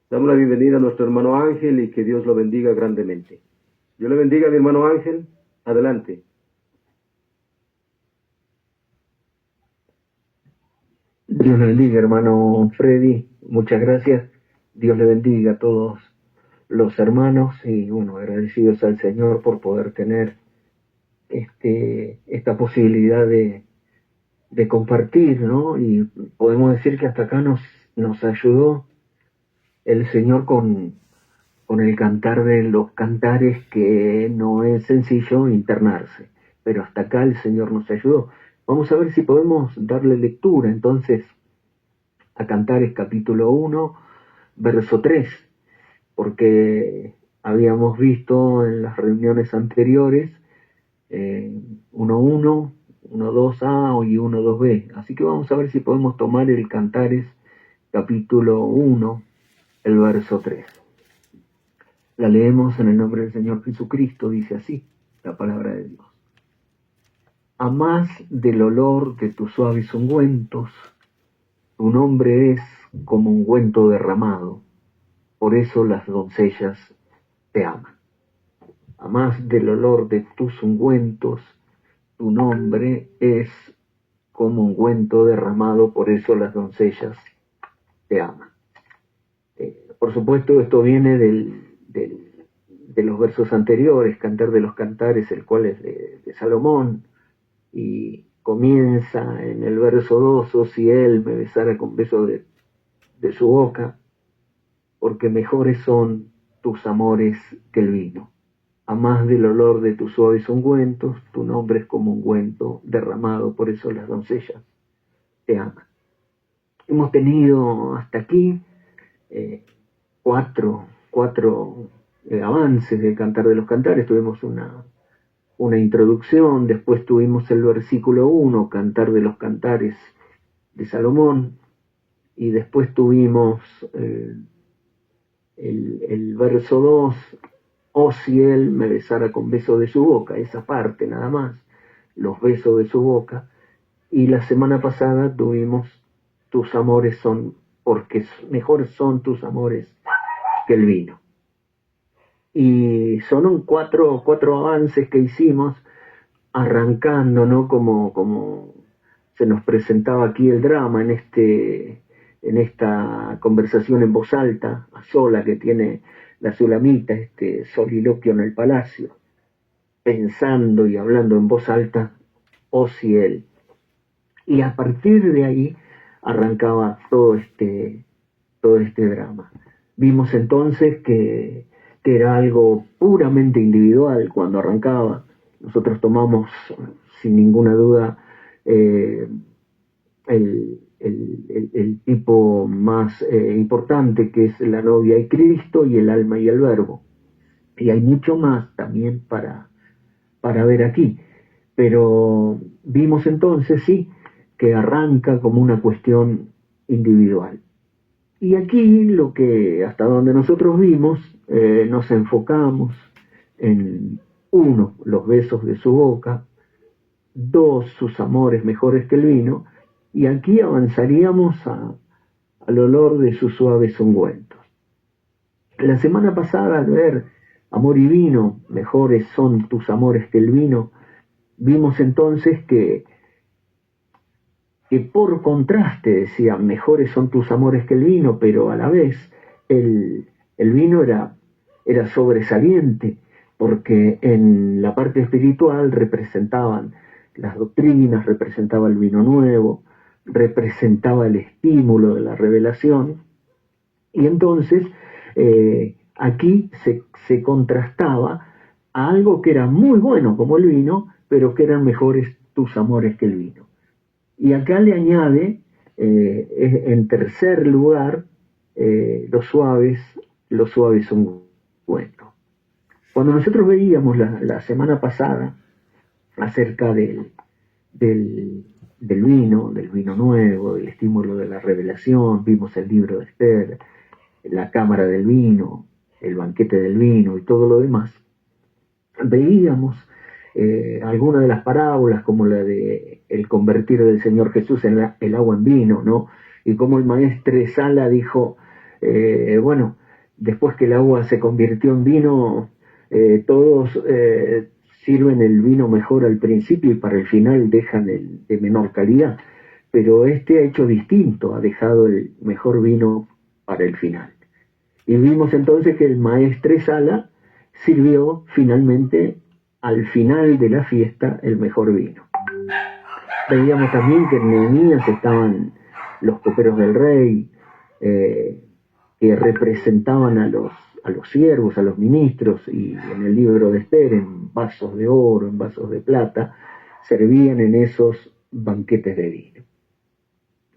Damos la bienvenida a nuestro hermano Ángel y que Dios lo bendiga grandemente. Dios le bendiga, mi hermano Ángel. Adelante. Dios le bendiga, hermano Freddy. Muchas gracias. Dios le bendiga a todos los hermanos y agradecidos al Señor por poder tener esta posibilidad de compartir, ¿no? Y podemos decir que hasta acá nos ayudó el Señor con el cantar de los cantares, que no es sencillo internarse, pero hasta acá el Señor nos ayudó. Vamos a ver si podemos darle lectura entonces a Cantares capítulo 1, verso 3, porque habíamos visto en las reuniones anteriores 1.1, 1.2a y 1.2b. Así que vamos a ver si podemos tomar el Cantares capítulo 1, el verso 3. La leemos en el nombre del Señor Jesucristo. Dice así la palabra de Dios: a más del olor de tus suaves ungüentos, tu nombre es como ungüento derramado, por eso las doncellas te aman. A más del olor de tus ungüentos, tu nombre es como ungüento derramado, por eso las doncellas te aman. Por supuesto, esto viene de los versos anteriores, Cantar de los Cantares, el cual es de Salomón, y comienza en el verso 2, oh si él me besara con beso de su boca, porque mejores son tus amores que el vino. A más del olor de tus suaves ungüentos, tu nombre es como ungüento derramado, por eso las doncellas te aman. Hemos tenido hasta aquí cuatro avances del Cantar de los Cantares. Tuvimos una introducción, después tuvimos el versículo 1, Cantar de los Cantares de Salomón, y después tuvimos el verso 2, oh si él me besara con beso de su boca, esa parte nada más, los besos de su boca. Y la semana pasada tuvimos tus amores son, porque mejores son tus amores que el vino. Y son cuatro avances que hicimos, arrancando, ¿no? Como se nos presentaba aquí el drama en esta conversación en voz alta, a sola, que tiene la Sulamita, este soliloquio en el palacio, pensando y hablando en voz alta, oh si él. Y a partir de ahí arrancaba todo este drama. Vimos entonces que era algo puramente individual cuando arrancaba. Nosotros tomamos sin ninguna duda el tipo más importante, que es la novia y Cristo, y el alma y el verbo. Y hay mucho más también para ver aquí. Pero vimos entonces, sí, que arranca como una cuestión individual. Y aquí lo que, hasta donde nosotros vimos, nos enfocamos en 1, los besos de su boca; 2, sus amores mejores que el vino; y aquí avanzaríamos al olor de sus suaves ungüentos. La semana pasada, al ver amor y vino, mejores son tus amores que el vino, vimos entonces que por contraste decía, mejores son tus amores que el vino, pero a la vez el vino era sobresaliente, porque en la parte espiritual representaban las doctrinas, representaba el vino nuevo, representaba el estímulo de la revelación, y entonces aquí se contrastaba a algo que era muy bueno como el vino, pero que eran mejores tus amores que el vino. Y acá le añade, en tercer lugar, los suaves ungüentos. Cuando nosotros veíamos la semana pasada acerca del vino nuevo, del estímulo de la revelación, vimos el libro de Esther, la cámara del vino, el banquete del vino y todo lo demás, veíamos algunas de las parábolas, como la de el convertir del Señor Jesús el agua en vino, ¿no? Y como el maestre Sala dijo, Bueno, después que el agua se convirtió en vino, todos sirven el vino mejor al principio y para el final dejan el de menor calidad. Pero este ha hecho distinto, ha dejado el mejor vino para el final. Y vimos entonces que el maestre Sala sirvió finalmente al final de la fiesta el mejor vino. Veíamos también que en Nehemías estaban los coperos del rey, que representaban a los siervos, a los ministros, y en el libro de Esther, en vasos de oro, en vasos de plata, servían en esos banquetes de vino.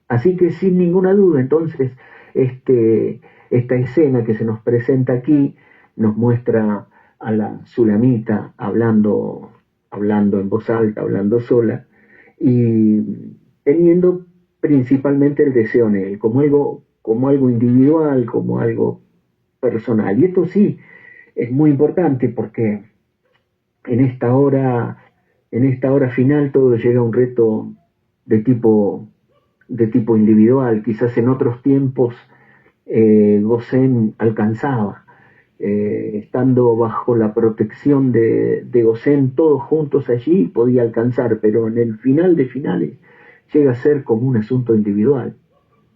Así que sin ninguna duda, entonces, esta escena que se nos presenta aquí nos muestra a la Sulamita hablando en voz alta, hablando sola, y teniendo principalmente el deseo en él, como algo individual, como algo personal. Y esto sí es muy importante porque en esta hora final todo llega a un reto de tipo individual. Quizás en otros tiempos Gosén alcanzaba, estando bajo la protección de Gosén, todos juntos allí podía alcanzar, pero en el final de finales llega a ser como un asunto individual.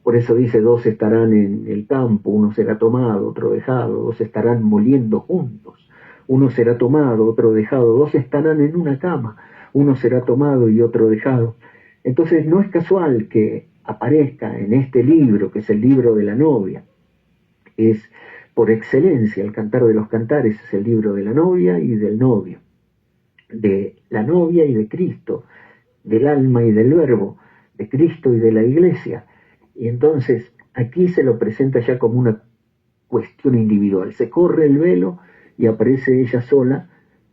Por eso dice, 2 estarán en el campo, uno será tomado, otro dejado, 2 estarán moliendo juntos, uno será tomado, otro dejado, 2 estarán en una cama, uno será tomado y otro dejado. Entonces no es casual que aparezca en este libro, que es el libro de la novia. Es por excelencia el Cantar de los Cantares, es el libro de la novia y del novio, de la novia y de Cristo, del alma y del verbo, de Cristo y de la iglesia. Y entonces aquí se lo presenta ya como una cuestión individual. Se corre el velo y aparece ella sola,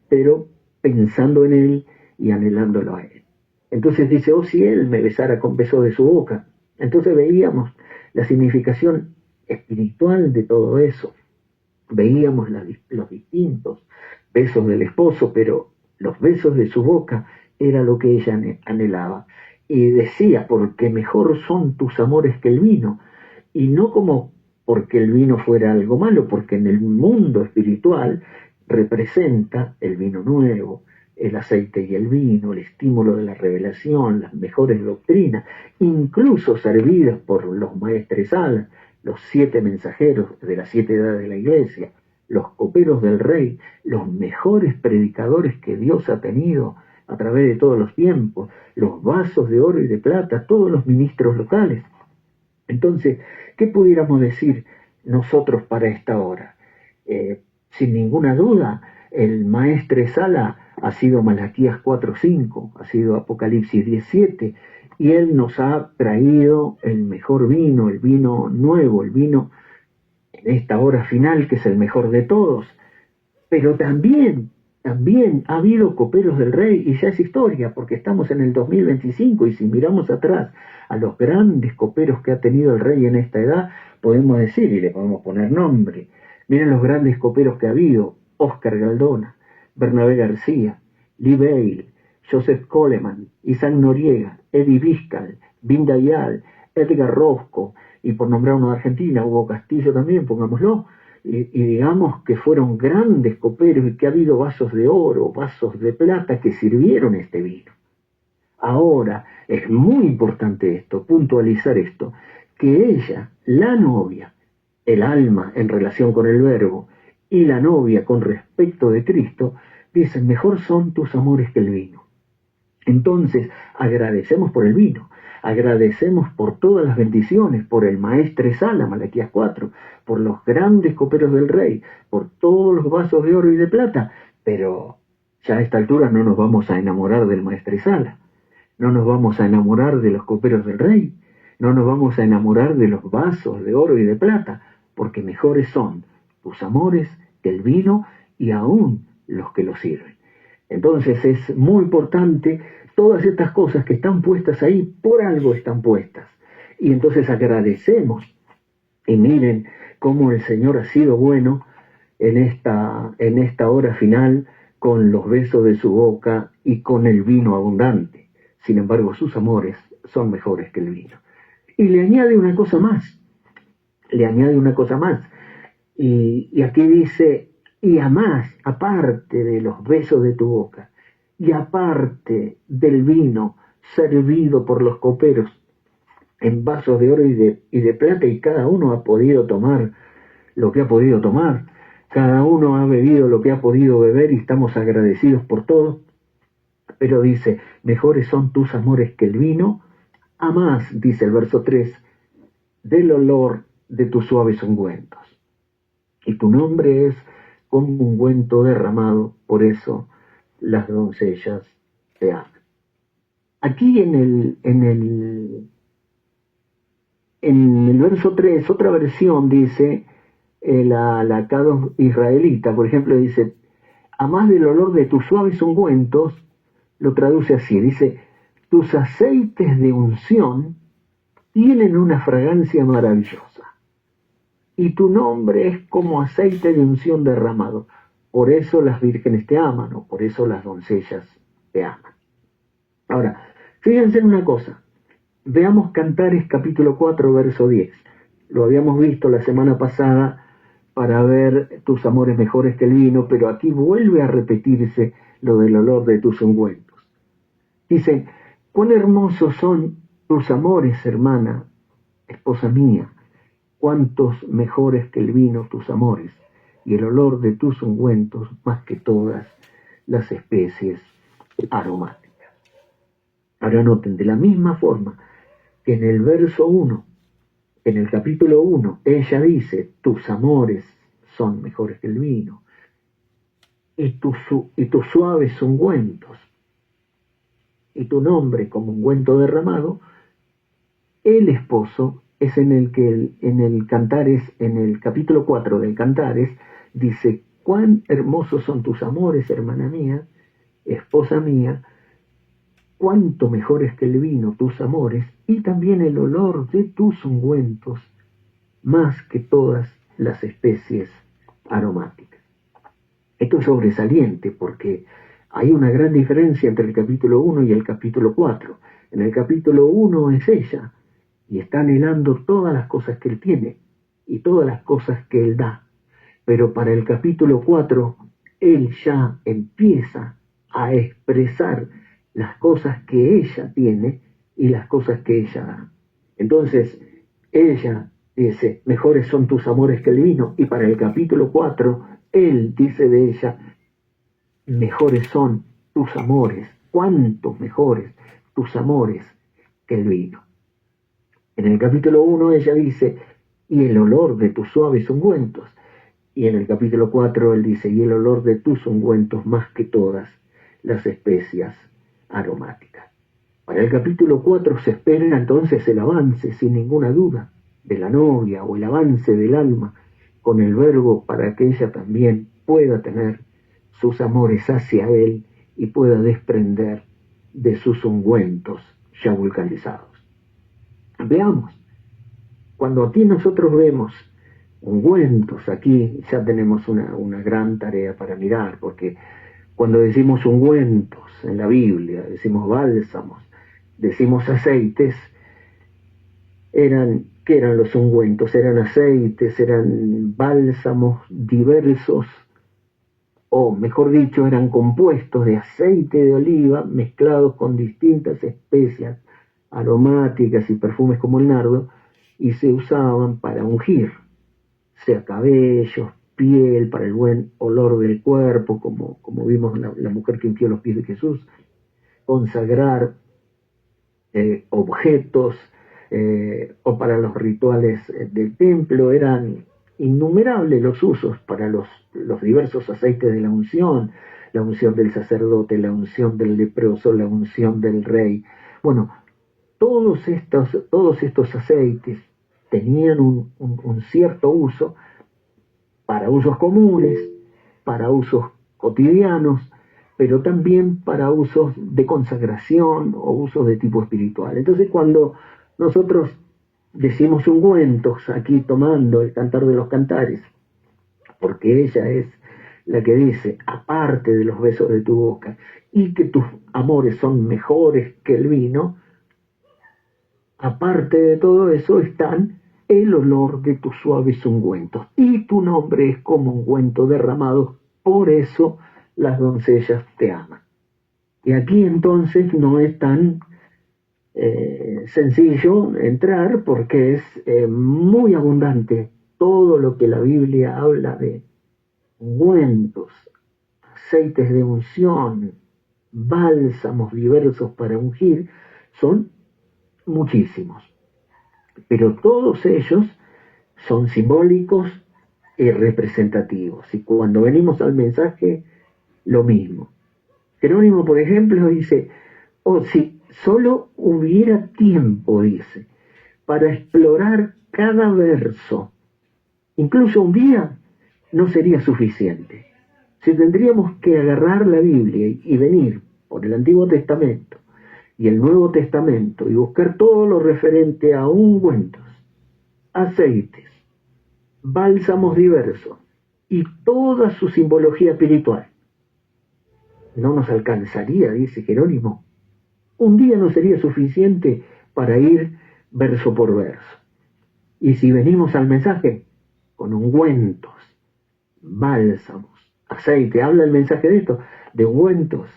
pero pensando en él y anhelándolo a él. Entonces dice, oh, si él me besara con beso de su boca. Entonces veíamos la significación espiritual de todo eso. Veíamos los distintos besos del esposo, pero los besos de su boca era lo que ella anhelaba. Y decía, porque mejor son tus amores que el vino. Y no como porque el vino fuera algo malo, porque en el mundo espiritual representa el vino nuevo, el aceite y el vino, el estímulo de la revelación, las mejores doctrinas, incluso servidas por los maestres Sala, los 7 mensajeros de las 7 edades de la iglesia, los coperos del rey, los mejores predicadores que Dios ha tenido a través de todos los tiempos, los vasos de oro y de plata, todos los ministros locales. Entonces, ¿qué pudiéramos decir nosotros para esta hora? Sin ninguna duda, el maestre Sala ha sido Malaquías 4:5, ha sido Apocalipsis 17, y él nos ha traído el mejor vino, el vino nuevo, el vino en esta hora final, que es el mejor de todos. Pero también ha habido coperos del rey, y ya es historia, porque estamos en el 2025, y si miramos atrás a los grandes coperos que ha tenido el rey en esta edad, podemos decir, y le podemos poner nombre, miren los grandes coperos que ha habido: Oscar Galdona, Bernabé García, Lee Bale, Joseph Coleman, Isaac Noriega, Eddie Vizcal, Vin Dayal, Edgar Rosco, y por nombrar uno de Argentina, Hugo Castillo también, pongámoslo. Y digamos que fueron grandes coperos y que ha habido vasos de oro, vasos de plata que sirvieron este vino. Ahora, es muy importante esto, puntualizar esto, que ella, la novia, el alma en relación con el verbo, y la novia con respecto de Cristo, dicen, mejor son tus amores que el vino. Entonces, agradecemos por el vino, agradecemos por todas las bendiciones, por el maestre Sala, Malaquías 4, por los grandes coperos del rey, por todos los vasos de oro y de plata, pero ya a esta altura no nos vamos a enamorar del maestre Sala, no nos vamos a enamorar de los coperos del rey, no nos vamos a enamorar de los vasos de oro y de plata, porque mejores son tus amores que el vino y aún los que lo sirven. Entonces es muy importante, todas estas cosas que están puestas ahí, por algo están puestas. Y entonces agradecemos, y miren cómo el Señor ha sido bueno en esta hora final, con los besos de su boca y con el vino abundante. Sin embargo, sus amores son mejores que el vino. Y le añade una cosa más, le añade una cosa más. Y aquí dice, y además, aparte de los besos de tu boca, y aparte del vino servido por los coperos en vasos de oro y de plata, y cada uno ha podido tomar lo que ha podido tomar, cada uno ha bebido lo que ha podido beber y estamos agradecidos por todo, pero dice, mejores son tus amores que el vino, a más, dice el verso 3, del olor de tus suaves ungüentos. Y tu nombre es como ungüento derramado, por eso las doncellas te aman. Aquí en el verso 3, otra versión dice, la K2 israelita, por ejemplo, dice, a más del olor de tus suaves ungüentos, lo traduce así, dice, tus aceites de unción tienen una fragancia maravillosa, y tu nombre es como aceite de unción derramado, por eso las vírgenes te aman, o por eso las doncellas te aman. Ahora, fíjense en una cosa, veamos Cantares capítulo 4, verso 10. Lo habíamos visto la semana pasada para ver tus amores mejores que el vino, pero aquí vuelve a repetirse lo del olor de tus ungüentos. Dicen, cuán hermosos son tus amores, hermana, esposa mía, cuántos mejores que el vino tus amores, y el olor de tus ungüentos más que todas las especies aromáticas. Ahora noten, de la misma forma que en el verso 1, en el capítulo 1, ella dice, tus amores son mejores que el vino, y tus suaves ungüentos, y tu nombre como ungüento derramado, el esposo es en el Cantares, en el capítulo 4 del Cantares, dice, cuán hermosos son tus amores, hermana mía, esposa mía, cuánto mejores que el vino tus amores, y también el olor de tus ungüentos, más que todas las especies aromáticas. Esto es sobresaliente porque hay una gran diferencia entre el capítulo 1 y el capítulo 4. En el capítulo 1 es ella, y está anhelando todas las cosas que él tiene, y todas las cosas que él da. Pero para el capítulo 4, él ya empieza a expresar las cosas que ella tiene y las cosas que ella da. Entonces, ella dice, mejores son tus amores que el vino, y para el capítulo 4, él dice de ella, mejores son tus amores, cuántos mejores tus amores que el vino. En el capítulo 1 ella dice, y el olor de tus suaves ungüentos, y en el capítulo 4 él dice, y el olor de tus ungüentos más que todas las especias aromáticas. Para el capítulo 4 se espera entonces el avance, sin ninguna duda, de la novia, o el avance del alma con el verbo, para que ella también pueda tener sus amores hacia él y pueda desprender de sus ungüentos ya vulcanizados. Veamos, cuando aquí nosotros vemos ungüentos, aquí ya tenemos una gran tarea para mirar, porque cuando decimos ungüentos en la Biblia, decimos bálsamos, decimos aceites, ¿qué eran los ungüentos? Eran aceites, eran bálsamos diversos, o mejor dicho, eran compuestos de aceite de oliva mezclados con distintas especias aromáticas y perfumes como el nardo, y se usaban para ungir, sea cabellos, piel, para el buen olor del cuerpo, como vimos la mujer que ungió los pies de Jesús, consagrar objetos, o para los rituales del templo. Eran innumerables los usos para los diversos aceites de la unción del sacerdote, la unción del leproso, la unción del rey. Bueno, todos estos aceites tenían un cierto uso para usos comunes, para usos cotidianos, pero también para usos de consagración o usos de tipo espiritual. Entonces, cuando nosotros decimos ungüentos, aquí tomando el Cantar de los Cantares, porque ella es la que dice, aparte de los besos de tu boca, y que tus amores son mejores que el vino, aparte de todo eso están el olor de tus suaves ungüentos, y tu nombre es como ungüento derramado, por eso las doncellas te aman. Y aquí entonces no es tan sencillo entrar, porque es muy abundante todo lo que la Biblia habla de ungüentos, aceites de unción, bálsamos diversos para ungir, son muchísimos. Pero todos ellos son simbólicos y representativos. Y cuando venimos al mensaje, lo mismo. Jerónimo, por ejemplo, dice, si solo hubiera tiempo, dice, para explorar cada verso, incluso un día, no sería suficiente. Si tendríamos que agarrar la Biblia y venir por el Antiguo Testamento y el Nuevo Testamento y buscar todo lo referente a ungüentos, aceites, bálsamos diversos y toda su simbología espiritual, no nos alcanzaría, dice Jerónimo. Un día no sería suficiente para ir verso por verso. Y si venimos al mensaje con ungüentos, bálsamos, aceite, habla el mensaje de esto, de ungüentos,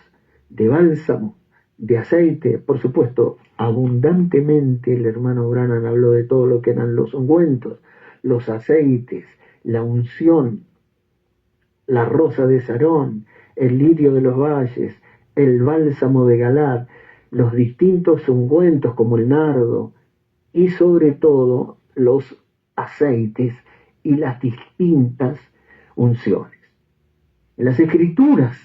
de bálsamo, de aceite, por supuesto, abundantemente el hermano Branham habló de todo lo que eran los ungüentos, los aceites, la unción, la rosa de Sarón, el lirio de los valles, el bálsamo de Galad, los distintos ungüentos como el nardo y sobre todo los aceites y las distintas unciones. En las escrituras,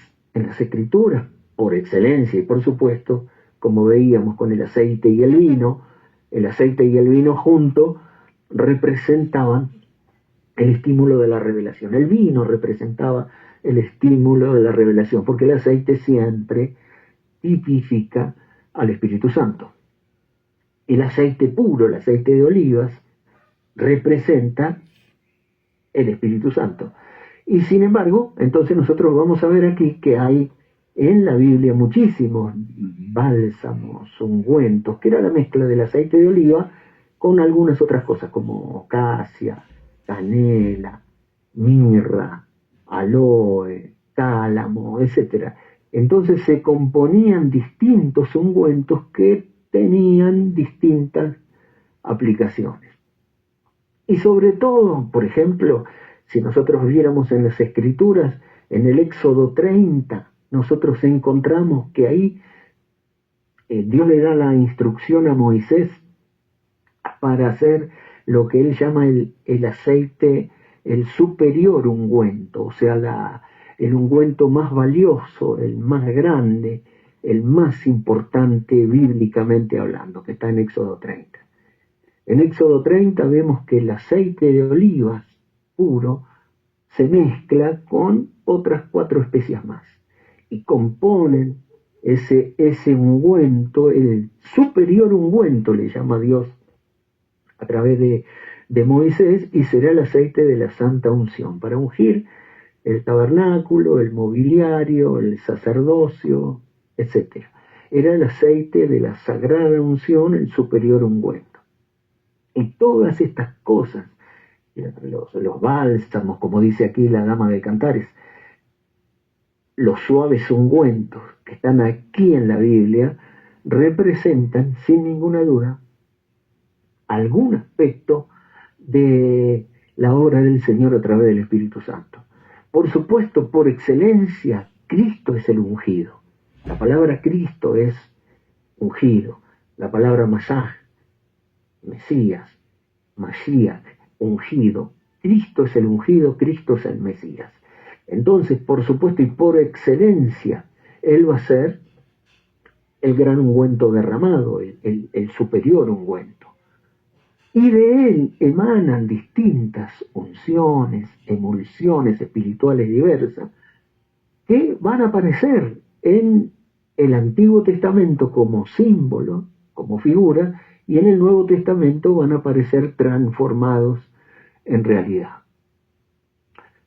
por excelencia y por supuesto, como veíamos con el aceite y el vino juntos representaban el estímulo de la revelación. El vino representaba el estímulo de la revelación, porque el aceite siempre tipifica al Espíritu Santo. El aceite puro, el aceite de olivas, representa el Espíritu Santo. Y sin embargo, entonces nosotros vamos a ver aquí que hay en la Biblia muchísimos bálsamos, ungüentos, que era la mezcla del aceite de oliva con algunas otras cosas como acacia, canela, mirra, aloe, tálamo, etc. Entonces se componían distintos ungüentos que tenían distintas aplicaciones. Y sobre todo, por ejemplo, si nosotros viéramos en las Escrituras, en el Éxodo 30, nosotros encontramos que ahí Dios le da la instrucción a Moisés para hacer lo que él llama el aceite, el superior ungüento, o sea, el ungüento más valioso, el más grande, el más importante bíblicamente hablando, que está en Éxodo 30. En Éxodo 30 vemos que el aceite de olivas puro se mezcla con otras 4 especias más y componen ese ungüento, el superior ungüento le llama Dios a través de Moisés, y será el aceite de la santa unción para ungir el tabernáculo, el mobiliario, el sacerdocio, etc. Era el aceite de la sagrada unción, el superior ungüento. Y todas estas cosas, los bálsamos, como dice aquí la dama de Cantares, los suaves ungüentos que están aquí en la Biblia, representan sin ninguna duda algún aspecto de la obra del Señor a través del Espíritu Santo. Por supuesto, por excelencia, Cristo es el ungido. La palabra Cristo es ungido. La palabra Masaj, Mesías, Mashiach, ungido. Cristo es el ungido, Cristo es el Mesías. Entonces, por supuesto y por excelencia, Él va a ser el gran ungüento derramado, el superior ungüento. Y de Él emanan distintas unciones, emulsiones espirituales diversas, que van a aparecer en el Antiguo Testamento como símbolo, como figura, y en el Nuevo Testamento van a aparecer transformados en realidad.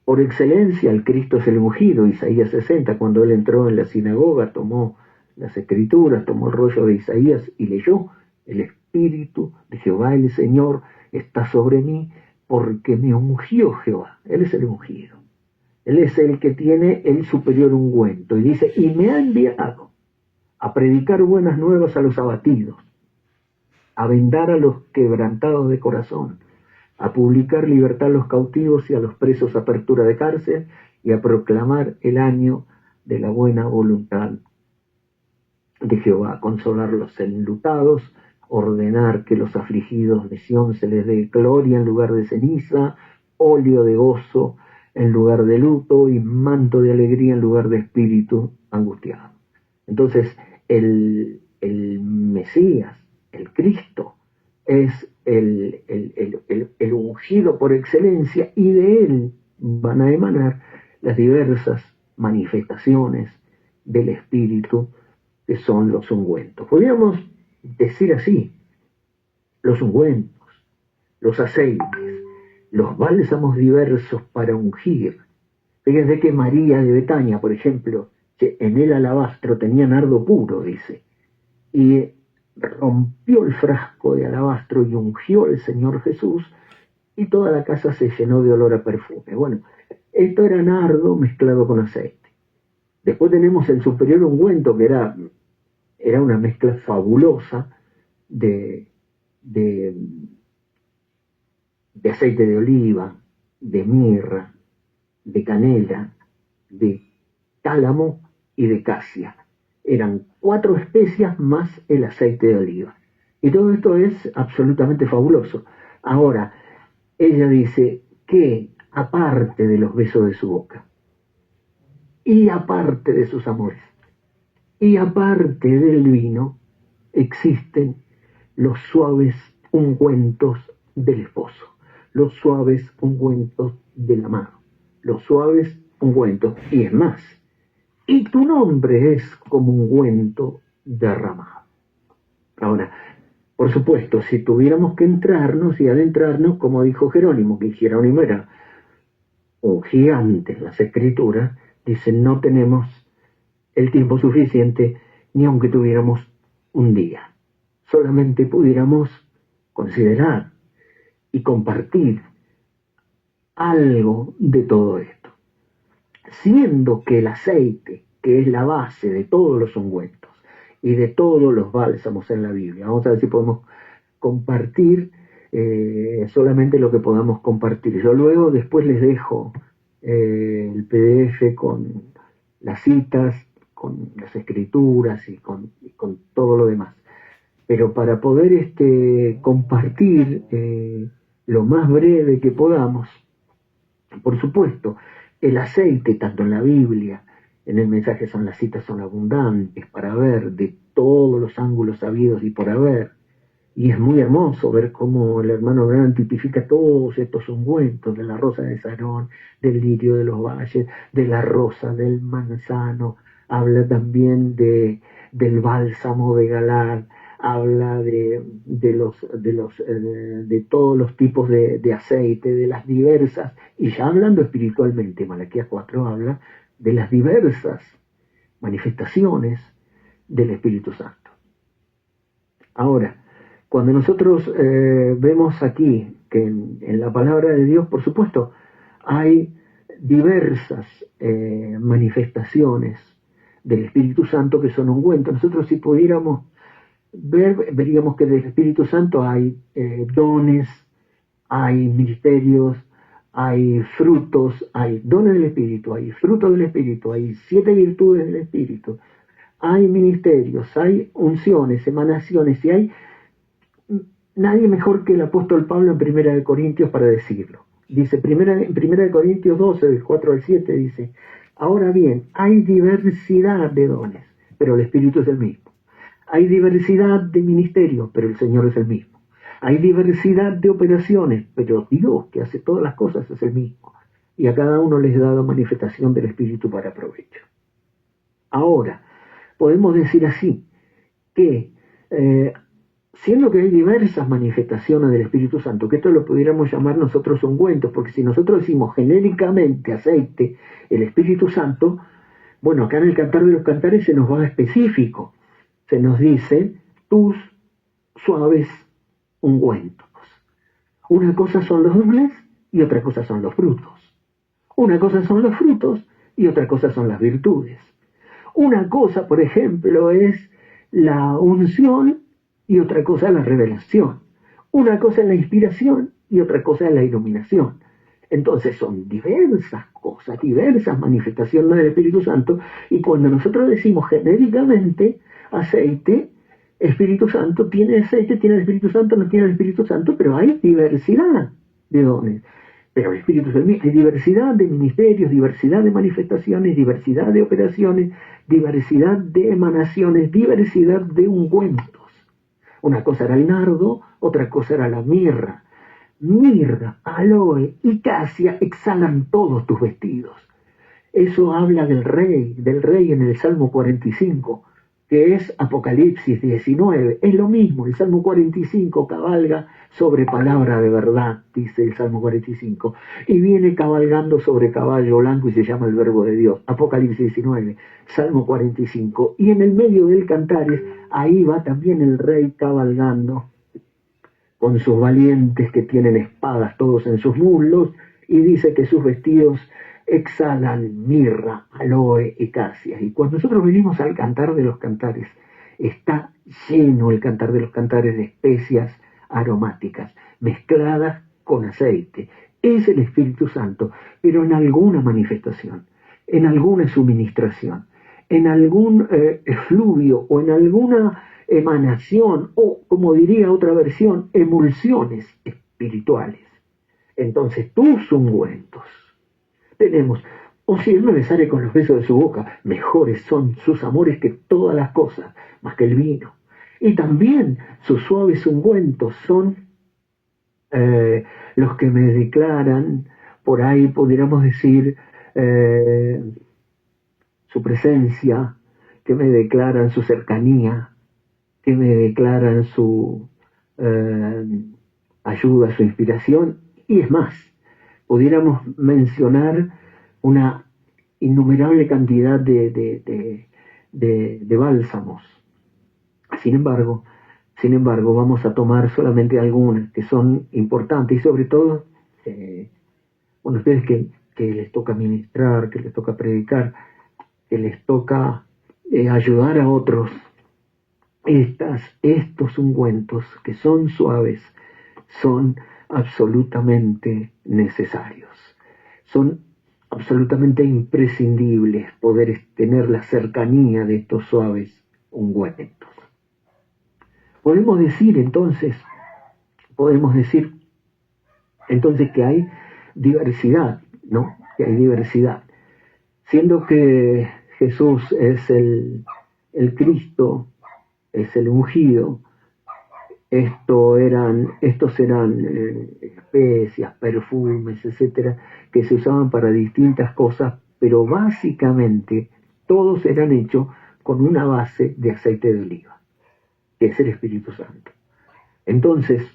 Por excelencia, el Cristo es el ungido. Isaías 60, cuando él entró en la sinagoga, tomó las escrituras, tomó el rollo de Isaías y leyó. El Espíritu de Jehová el Señor está sobre mí, porque me ungió Jehová. Él es el ungido. Él es el que tiene el superior ungüento. Y dice, y me ha enviado a predicar buenas nuevas a los abatidos, a vendar a los quebrantados de corazón, a publicar libertad a los cautivos y a los presos apertura de cárcel, y a proclamar el año de la buena voluntad de Jehová, a consolar los enlutados, ordenar que los afligidos de Sión se les dé gloria en lugar de ceniza, óleo de gozo en lugar de luto y manto de alegría en lugar de espíritu angustiado. Entonces, el Mesías, el Cristo, es el ungido por excelencia, y de él van a emanar las diversas manifestaciones del Espíritu, que son los ungüentos. Podríamos decir así: los ungüentos, los aceites, los bálsamos diversos para ungir. Fíjense que María de Betania, por ejemplo, que en el alabastro tenía nardo puro, dice, y rompió el frasco de alabastro y ungió al Señor Jesús, y toda la casa se llenó de olor a perfume. Bueno, esto era nardo mezclado con aceite. Después tenemos el superior ungüento, que era una mezcla fabulosa de aceite de oliva, de mirra, de canela, de cálamo y de casia. Eran 4 especias más el aceite de oliva. Y todo esto es absolutamente fabuloso. Ahora, ella dice que aparte de los besos de su boca, y aparte de sus amores, y aparte del vino, existen los suaves ungüentos del esposo, los suaves ungüentos del amado, los suaves ungüentos. Y es más, y tu nombre es como ungüento derramado. Ahora, por supuesto, si tuviéramos que entrarnos y adentrarnos, como dijo Jerónimo, que Jerónimo era un gigante en las Escrituras, dice, no tenemos el tiempo suficiente, ni aunque tuviéramos un día. Solamente pudiéramos considerar y compartir algo de todo esto. Siendo que el aceite, que es la base de todos los ungüentos y de todos los bálsamos en la Biblia, vamos a ver si podemos compartir solamente lo que podamos compartir. Yo luego después les dejo el PDF con las citas, con las escrituras y con todo lo demás. Pero para poder compartir lo más breve que podamos, por supuesto, el aceite, tanto en la Biblia, en el mensaje las citas son abundantes para ver de todos los ángulos habidos y por haber. Y es muy hermoso ver cómo el hermano Branham tipifica todos estos ungüentos, de la rosa de Sarón, del lirio de los valles, de la rosa del manzano. Habla también del bálsamo de Galad, habla de todos los tipos de aceite, de las diversas, y ya hablando espiritualmente, Malaquías 4 habla de las diversas manifestaciones del Espíritu Santo. Ahora, cuando nosotros vemos aquí que en la palabra de Dios, por supuesto, hay diversas manifestaciones del Espíritu Santo que son ungüentos. Nosotros, si pudiéramos ver, veríamos que del Espíritu Santo hay dones, hay ministerios, hay frutos, hay dones del Espíritu, hay frutos del Espíritu, hay 7 virtudes del Espíritu, hay ministerios, hay unciones, emanaciones, y hay nadie mejor que el apóstol Pablo en 1 Corintios para decirlo. Dice, en 1 Corintios 12, del 4 al 7, dice, ahora bien, hay diversidad de dones, pero el Espíritu es el mismo. Hay diversidad de ministerios, pero el Señor es el mismo. Hay diversidad de operaciones, pero Dios, que hace todas las cosas, es el mismo. Y a cada uno les he dado manifestación del Espíritu para provecho. Ahora, podemos decir así, que siendo que hay diversas manifestaciones del Espíritu Santo, que esto lo pudiéramos llamar nosotros ungüentos, porque si nosotros decimos genéricamente aceite, el Espíritu Santo, bueno, acá en el Cantar de los Cantares se nos va específico. Se nos dice tus suaves ungüentos. Una cosa son los dones y otra cosa son los frutos. Una cosa son los frutos y otra cosa son las virtudes. Una cosa, por ejemplo, es la unción y otra cosa la revelación. Una cosa es la inspiración y otra cosa es la iluminación. Entonces son diversas cosas, diversas manifestaciones del Espíritu Santo, y cuando nosotros decimos genéricamente aceite, Espíritu Santo, tiene aceite, tiene el Espíritu Santo, no tiene el Espíritu Santo, pero hay diversidad de dones. Pero el Espíritu Santo, hay diversidad de ministerios, diversidad de manifestaciones, diversidad de operaciones, diversidad de emanaciones, diversidad de ungüentos. Una cosa era el nardo, otra cosa era la mirra. Mirra, aloe y casia exhalan todos tus vestidos. Eso habla del rey en el Salmo 45, que es Apocalipsis 19. Es lo mismo, el Salmo 45 cabalga sobre palabra de verdad, dice el Salmo 45, y viene cabalgando sobre caballo blanco y se llama el Verbo de Dios. Apocalipsis 19, Salmo 45. Y en el medio del Cantares, ahí va también el rey cabalgando con sus valientes que tienen espadas todos en sus muslos, y dice que sus vestidos exhalan mirra, aloe y casia. Y cuando nosotros venimos al Cantar de los Cantares, está lleno el Cantar de los Cantares de especias aromáticas mezcladas con aceite. Es el Espíritu Santo, pero en alguna manifestación, en alguna suministración, en algún efluvio o en alguna emanación, o como diría otra versión, emulsiones espirituales. Entonces tus ungüentos tenemos: o si él me besare con los besos de su boca, mejores son sus amores que todas las cosas, más que el vino. Y también sus suaves ungüentos son los que me declaran, por ahí pudiéramos decir, su presencia, que me declaran su cercanía, que me declaran su ayuda, su inspiración. Y es más, pudiéramos mencionar una innumerable cantidad de bálsamos. Sin embargo, vamos a tomar solamente algunas que son importantes, y sobre todo, ustedes que les toca ministrar, que les toca predicar, que les toca ayudar a otros, estos ungüentos que son suaves son absolutamente necesarios. Son absolutamente imprescindibles poder tener la cercanía de estos suaves ungüentos. Podemos decir entonces que hay diversidad, ¿no? Que hay diversidad. Siendo que Jesús es el Cristo, es el ungido, estos eran especias, perfumes, etcétera, que se usaban para distintas cosas, pero básicamente todos eran hechos con una base de aceite de oliva, que es el Espíritu Santo. Entonces,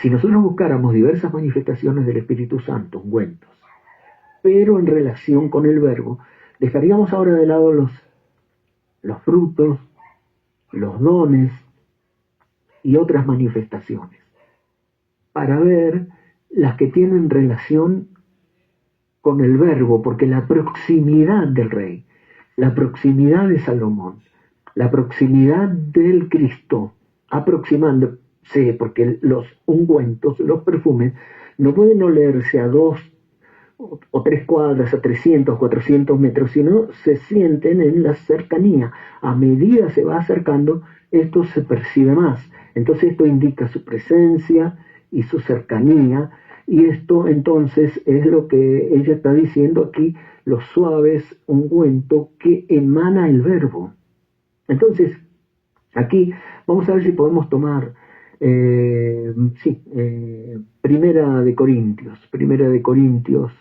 si nosotros buscáramos diversas manifestaciones del Espíritu Santo, ungüentos, pero en relación con el Verbo, dejaríamos ahora de lado los frutos, los dones y otras manifestaciones, para ver las que tienen relación con el Verbo, porque la proximidad del Rey, la proximidad de Salomón, la proximidad del Cristo, aproximándose, porque los ungüentos, los perfumes, no pueden olerse a 2 o 3 cuadras, a 300, 400 metros, sino se sienten en la cercanía. A medida se va acercando, esto se percibe más. Entonces esto indica su presencia y su cercanía, y esto entonces es lo que ella está diciendo aquí, los suaves ungüentos que emana el Verbo. Entonces, aquí vamos a ver si podemos tomar Primera de Corintios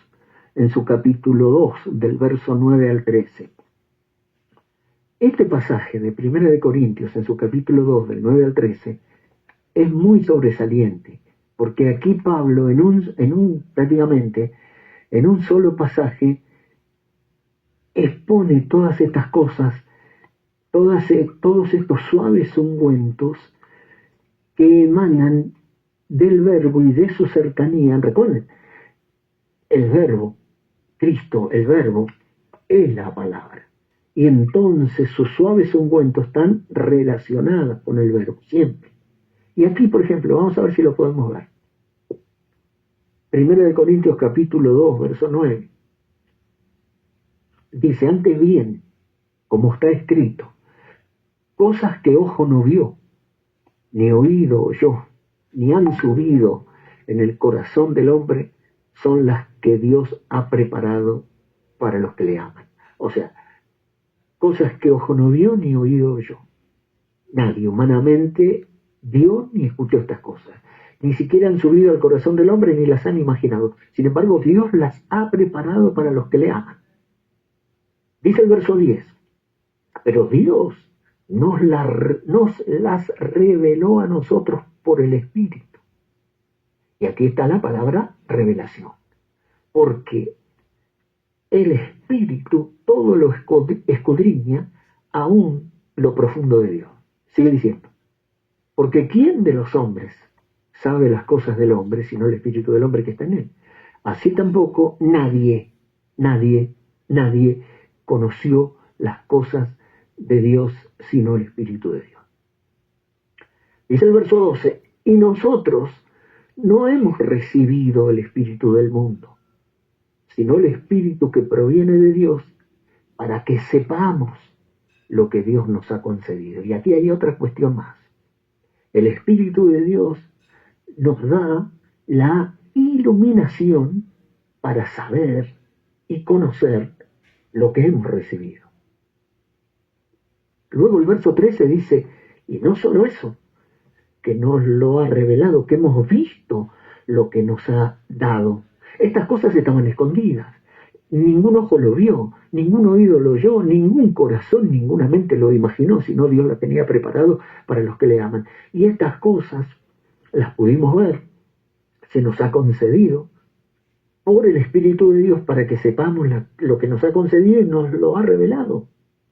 en su capítulo 2, del verso 9 al 13. Este pasaje de Primera de Corintios en su capítulo 2, del 9 al 13, es muy sobresaliente, porque aquí Pablo prácticamente en un solo pasaje expone todas estas cosas, todos estos suaves ungüentos que emanan del Verbo y de su cercanía. Recuerden, el Verbo, Cristo, el Verbo, es la palabra. Y entonces sus suaves ungüentos están relacionadas con el Verbo, siempre. Y aquí, por ejemplo, vamos a ver si lo podemos ver. 1 Corintios capítulo 2, verso 9. Dice, antes bien, como está escrito, cosas que ojo no vio, ni oído oyó, ni han subido en el corazón del hombre, son las que Dios ha preparado para los que le aman. O sea, cosas que ojo no vio, ni oído oyó. Nadie humanamente vio ni escuchó estas cosas. Ni siquiera han subido al corazón del hombre ni las han imaginado. Sin embargo, Dios las ha preparado para los que le aman. Dice el verso 10, pero Dios nos las reveló a nosotros por el Espíritu. Y aquí está la palabra revelación. Porque el Espíritu todo lo escudriña, aún lo profundo de Dios. Sigue diciendo, porque ¿quién de los hombres sabe las cosas del hombre, sino el Espíritu del hombre que está en él? Así tampoco nadie conoció las cosas de Dios, sino el Espíritu de Dios. Dice el verso 12, y nosotros no hemos recibido el Espíritu del mundo, sino el Espíritu que proviene de Dios, para que sepamos lo que Dios nos ha concedido. Y aquí hay otra cuestión más. El Espíritu de Dios nos da la iluminación para saber y conocer lo que hemos recibido. Luego el verso 13 dice, y no solo eso, que nos lo ha revelado, que hemos visto lo que nos ha dado. Estas cosas estaban escondidas. Ningún ojo lo vio, ningún oído lo oyó, ningún corazón, ninguna mente lo imaginó, sino Dios las tenía preparado para los que le aman. Y estas cosas las pudimos ver, se nos ha concedido por el Espíritu de Dios para que sepamos lo que nos ha concedido y nos lo ha revelado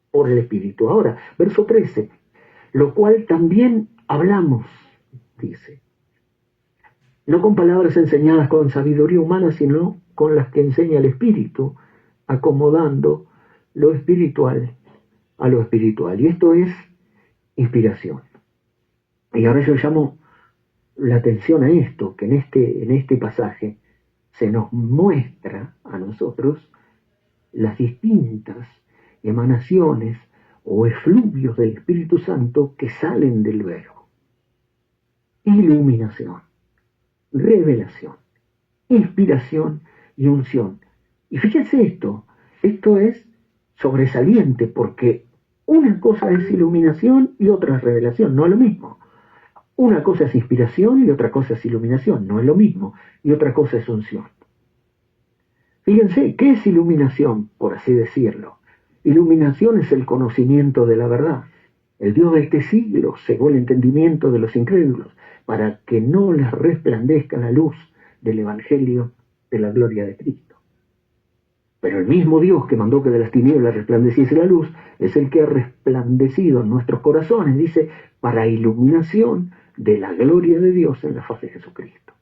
por el Espíritu. Ahora, verso 13, lo cual también hablamos, dice, no con palabras enseñadas con sabiduría humana, sino con las que enseña el Espíritu, acomodando lo espiritual a lo espiritual. Y esto es inspiración. Y ahora yo llamo la atención a esto, que en este pasaje se nos muestra a nosotros las distintas emanaciones o efluvios del Espíritu Santo que salen del Verbo. Iluminación, revelación, inspiración y unción. Y fíjense esto es sobresaliente porque una cosa es iluminación y otra es revelación, no es lo mismo. Una cosa es inspiración y otra cosa es iluminación, no es lo mismo. Y otra cosa es unción. Fíjense, ¿qué es iluminación, por así decirlo? Iluminación es el conocimiento de la verdad. El Dios de este siglo cegó el entendimiento de los incrédulos para que no les resplandezca la luz del Evangelio de la gloria de Cristo. Pero el mismo Dios que mandó que de las tinieblas resplandeciese la luz es el que ha resplandecido en nuestros corazones, dice, para iluminación de la gloria de Dios en la faz de Jesucristo.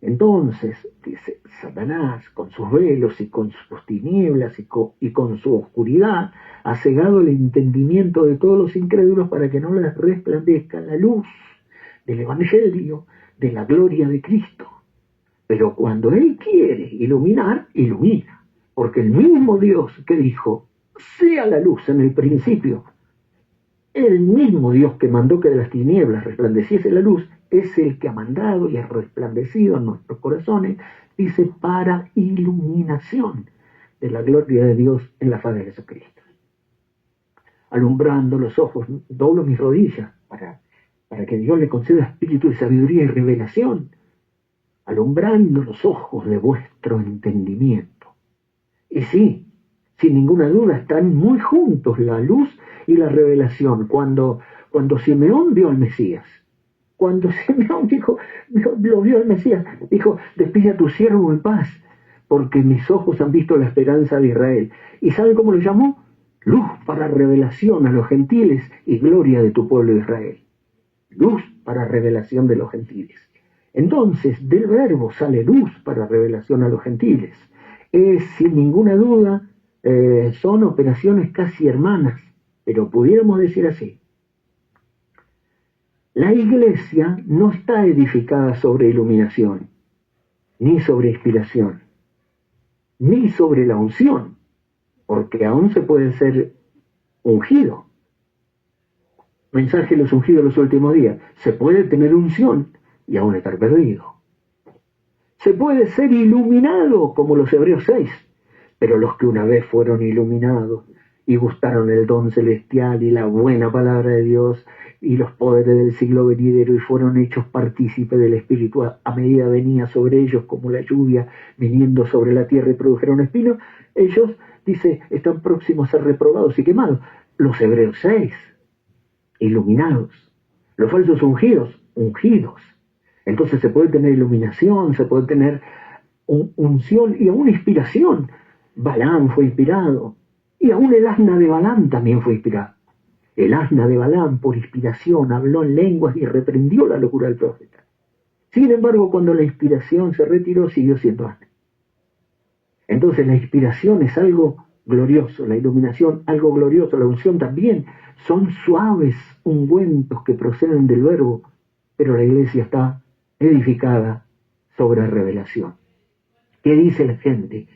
Entonces, dice, Satanás, con sus velos y con sus tinieblas y con su oscuridad, ha cegado el entendimiento de todos los incrédulos para que no les resplandezca la luz del Evangelio de la gloria de Cristo. Pero cuando Él quiere iluminar, ilumina. Porque el mismo Dios que dijo, sea la luz en el principio, el mismo Dios que mandó que de las tinieblas resplandeciese la luz, es el que ha mandado y ha resplandecido en nuestros corazones, dice, para iluminación de la gloria de Dios en la faz de Jesucristo. Alumbrando los ojos, doblo mis rodillas para que Dios le conceda espíritu de sabiduría y revelación, alumbrando los ojos de vuestro entendimiento. Y sí, sin ninguna duda, están muy juntos la luz y la revelación. Cuando Simeón vio al Mesías, cuando Simeón lo vio al Mesías, dijo, despide a tu siervo en paz, porque mis ojos han visto la esperanza de Israel. ¿Y sabe cómo lo llamó? Luz para revelación a los gentiles y gloria de tu pueblo Israel. luz para revelación de los gentiles. Entonces, del verbo sale luz para revelación a los gentiles. Sin ninguna duda, son operaciones casi hermanas, pero pudiéramos decir así. La iglesia no está edificada sobre iluminación, ni sobre inspiración, ni sobre la unción, porque aún se puede ser ungido. Mensaje de los ungidos de los últimos días. Se puede tener unción y aún estar perdido. Se puede ser iluminado como los Hebreos 6, pero los que una vez fueron iluminados y gustaron el don celestial y la buena palabra de Dios y los poderes del siglo venidero y fueron hechos partícipes del Espíritu a medida venía sobre ellos como la lluvia viniendo sobre la tierra y produjeron espinos, ellos, dice, están próximos a ser reprobados y quemados. Los Hebreos 6, iluminados. Los falsos ungidos, ungidos. Entonces se puede tener iluminación, se puede tener unción y aún inspiración. Balaam fue inspirado. Y aún el asna de Balaam también fue inspirado. El asna de Balaam, por inspiración, habló en lenguas y reprendió la locura del profeta. Sin embargo, cuando la inspiración se retiró, siguió siendo asna. Entonces la inspiración es algo glorioso, la iluminación algo glorioso, la unción también. Son suaves ungüentos que proceden del verbo, pero la iglesia está edificada sobre revelación. ¿Qué dice la gente?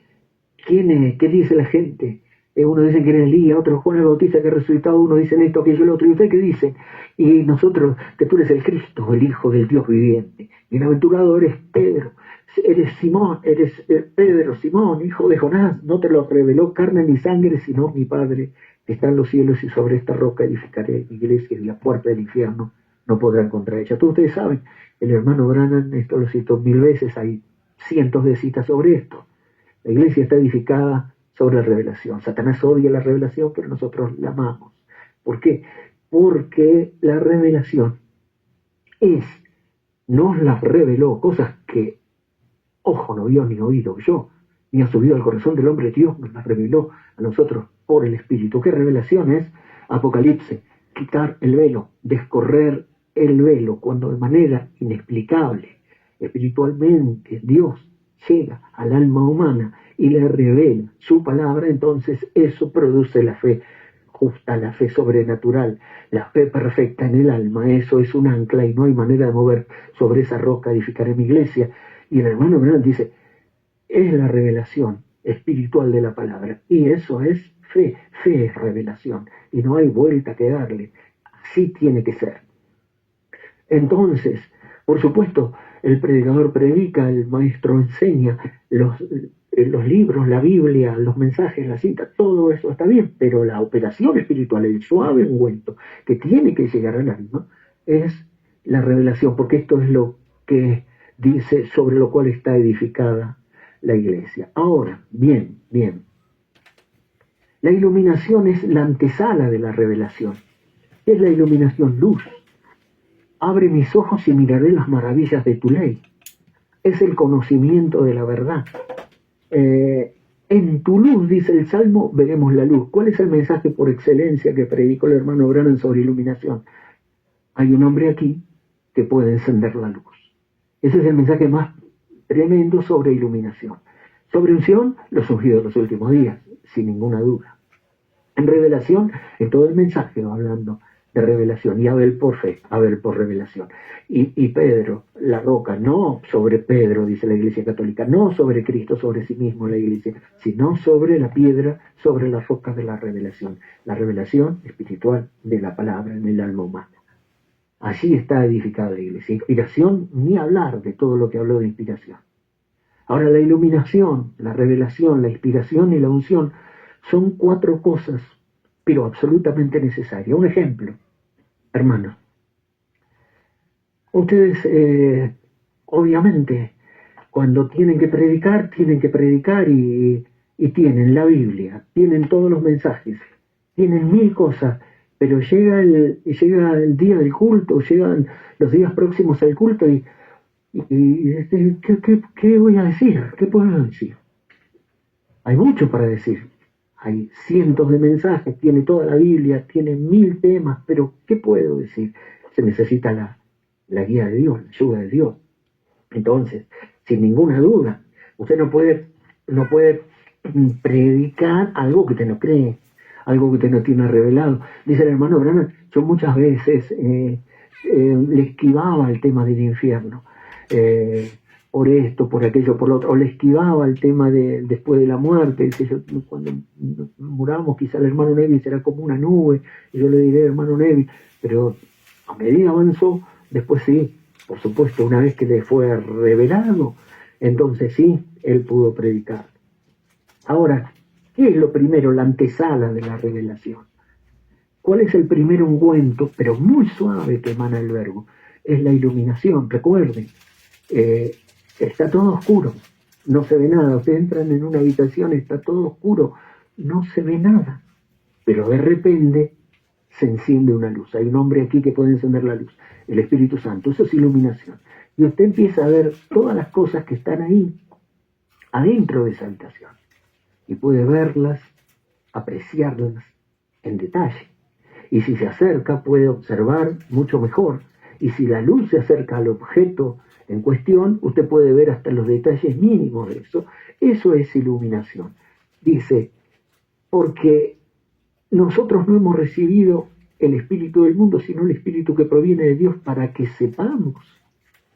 ¿Qué dice la gente? Uno dice que eres Elías, otro Juan el Bautista que ha resucitado, uno dicen esto, aquello, el otro, y usted qué dice, y nosotros, que tú eres el Cristo, el Hijo del Dios viviente. Bienaventurado eres Pedro, eres Simón, eres Pedro, Simón, hijo de Jonás, no te lo reveló carne ni sangre, sino mi Padre que está en los cielos, y sobre esta roca edificaré mi iglesia, y la puerta del infierno no podrán contra ella. Todos ustedes saben, el hermano Branham, esto lo citó 1000 veces, hay cientos de citas sobre esto. La iglesia está edificada sobre la revelación. Satanás odia la revelación, pero nosotros la amamos. ¿Por qué? Porque la revelación nos las reveló, cosas que ojo no vio ni oído oyó, ni ha subido al corazón del hombre. Dios nos las reveló a nosotros por el Espíritu. ¿Qué revelación es? Apocalipsis, quitar el velo, descorrer el velo, cuando de manera inexplicable, espiritualmente, Dios llega al alma humana y le revela su palabra, entonces eso produce la fe justa, la fe sobrenatural, la fe perfecta en el alma. Eso es un ancla y no hay manera de mover. Sobre esa roca edificaré mi iglesia. Y el hermano Branham dice, es la revelación espiritual de la palabra, y eso es fe. Fe es revelación y no hay vuelta que darle. Así tiene que ser. Entonces, por supuesto, el predicador predica, el maestro enseña, los libros, la Biblia, los mensajes, la cita, todo eso está bien, pero la operación espiritual, el suave ungüento que tiene que llegar al alma, es la revelación, porque esto es lo que dice sobre lo cual está edificada la iglesia. Ahora, bien, la iluminación es la antesala de la revelación. Es la iluminación luz. Abre mis ojos y miraré las maravillas de tu ley. Es el conocimiento de la verdad. En tu luz, dice el Salmo, veremos la luz. ¿Cuál es el mensaje por excelencia que predicó el hermano Branham sobre iluminación? Hay un hombre aquí que puede encender la luz. Ese es el mensaje más tremendo sobre iluminación. Sobre unción, los ungidos de los últimos días, sin ninguna duda. En revelación, en todo el mensaje va hablando de revelación, y Abel por fe, Abel por revelación. Y Pedro, la roca, no sobre Pedro, dice la Iglesia Católica, no sobre Cristo, sobre sí mismo la Iglesia, sino sobre la piedra, sobre la roca de la revelación espiritual de la palabra en el alma humana. Así está edificada la Iglesia. Inspiración, ni hablar de todo lo que habló de inspiración. Ahora, la iluminación, la revelación, la inspiración y la unción son 4 cosas, pero absolutamente necesarias. Un ejemplo, hermanos. Ustedes, obviamente, cuando tienen que predicar y tienen la Biblia, tienen todos los mensajes, tienen 1000 cosas, pero llega el día del culto, llegan los días próximos al culto y ¿qué voy a decir? ¿Qué puedo decir? Hay mucho para decir. Hay cientos de mensajes, tiene toda la Biblia, tiene 1000 temas, pero ¿qué puedo decir? se necesita la guía de Dios, la ayuda de Dios. Entonces, sin ninguna duda, usted no puede predicar algo que usted no cree, algo que usted no tiene revelado. Dice el hermano Branham, yo muchas veces le esquivaba el tema del infierno, por esto, por aquello, por lo otro, o le esquivaba el tema de después de la muerte. Dice, yo, cuando muramos, quizá el hermano Neville será como una nube, y yo le diré, hermano Neville, pero a medida avanzó, después sí, por supuesto, una vez que le fue revelado, entonces sí, él pudo predicar. Ahora, ¿qué es lo primero, la antesala de la revelación? ¿Cuál es el primer ungüento, pero muy suave, que emana el verbo? Es la iluminación. Recuerden, está todo oscuro, no se ve nada. Ustedes entran en una habitación, está todo oscuro, no se ve nada. Pero de repente se enciende una luz. Hay un hombre aquí que puede encender la luz, el Espíritu Santo. Eso es iluminación. Y usted empieza a ver todas las cosas que están ahí, adentro de esa habitación. Y puede verlas, apreciarlas en detalle. Y si se acerca, puede observar mucho mejor. Y si la luz se acerca al objeto en cuestión, usted puede ver hasta los detalles mínimos de eso. Eso es iluminación. Dice, porque nosotros no hemos recibido el espíritu del mundo, sino el espíritu que proviene de Dios, para que sepamos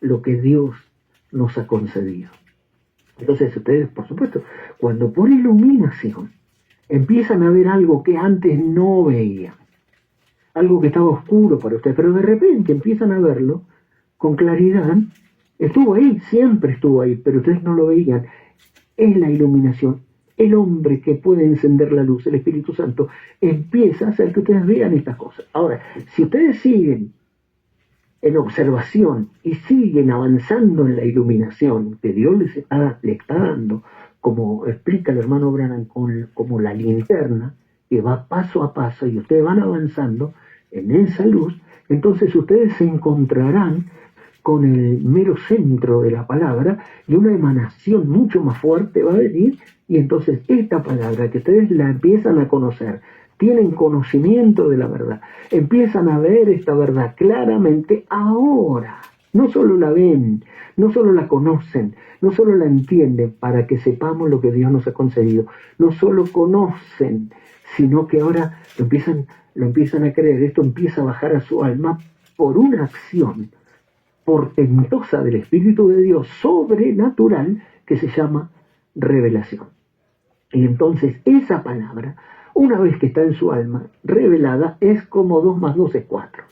lo que Dios nos ha concedido. Entonces ustedes, por supuesto, cuando por iluminación empiezan a ver algo que antes no veían, algo que estaba oscuro para ustedes, pero de repente empiezan a verlo con claridad, estuvo ahí, siempre estuvo ahí, pero ustedes no lo veían. Es la iluminación. El hombre que puede encender la luz, el Espíritu Santo, empieza a hacer que ustedes vean estas cosas. Ahora, si ustedes siguen en observación y siguen avanzando en la iluminación que Dios le está dando, como explica el hermano Branham, como la linterna, que va paso a paso y ustedes van avanzando en esa luz, entonces ustedes se encontrarán con el mero centro de la palabra y una emanación mucho más fuerte va a venir, y entonces esta palabra que ustedes la empiezan a conocer, tienen conocimiento de la verdad, empiezan a ver esta verdad claramente ahora. No solo la ven, no solo la conocen, no solo la entienden para que sepamos lo que Dios nos ha concedido, no solo conocen, sino que ahora lo empiezan a creer. Esto empieza a bajar a su alma por una acción portentosa del Espíritu de Dios, sobrenatural, que se llama revelación. Y entonces esa palabra, una vez que está en su alma revelada, es como 2 más 2 es 4.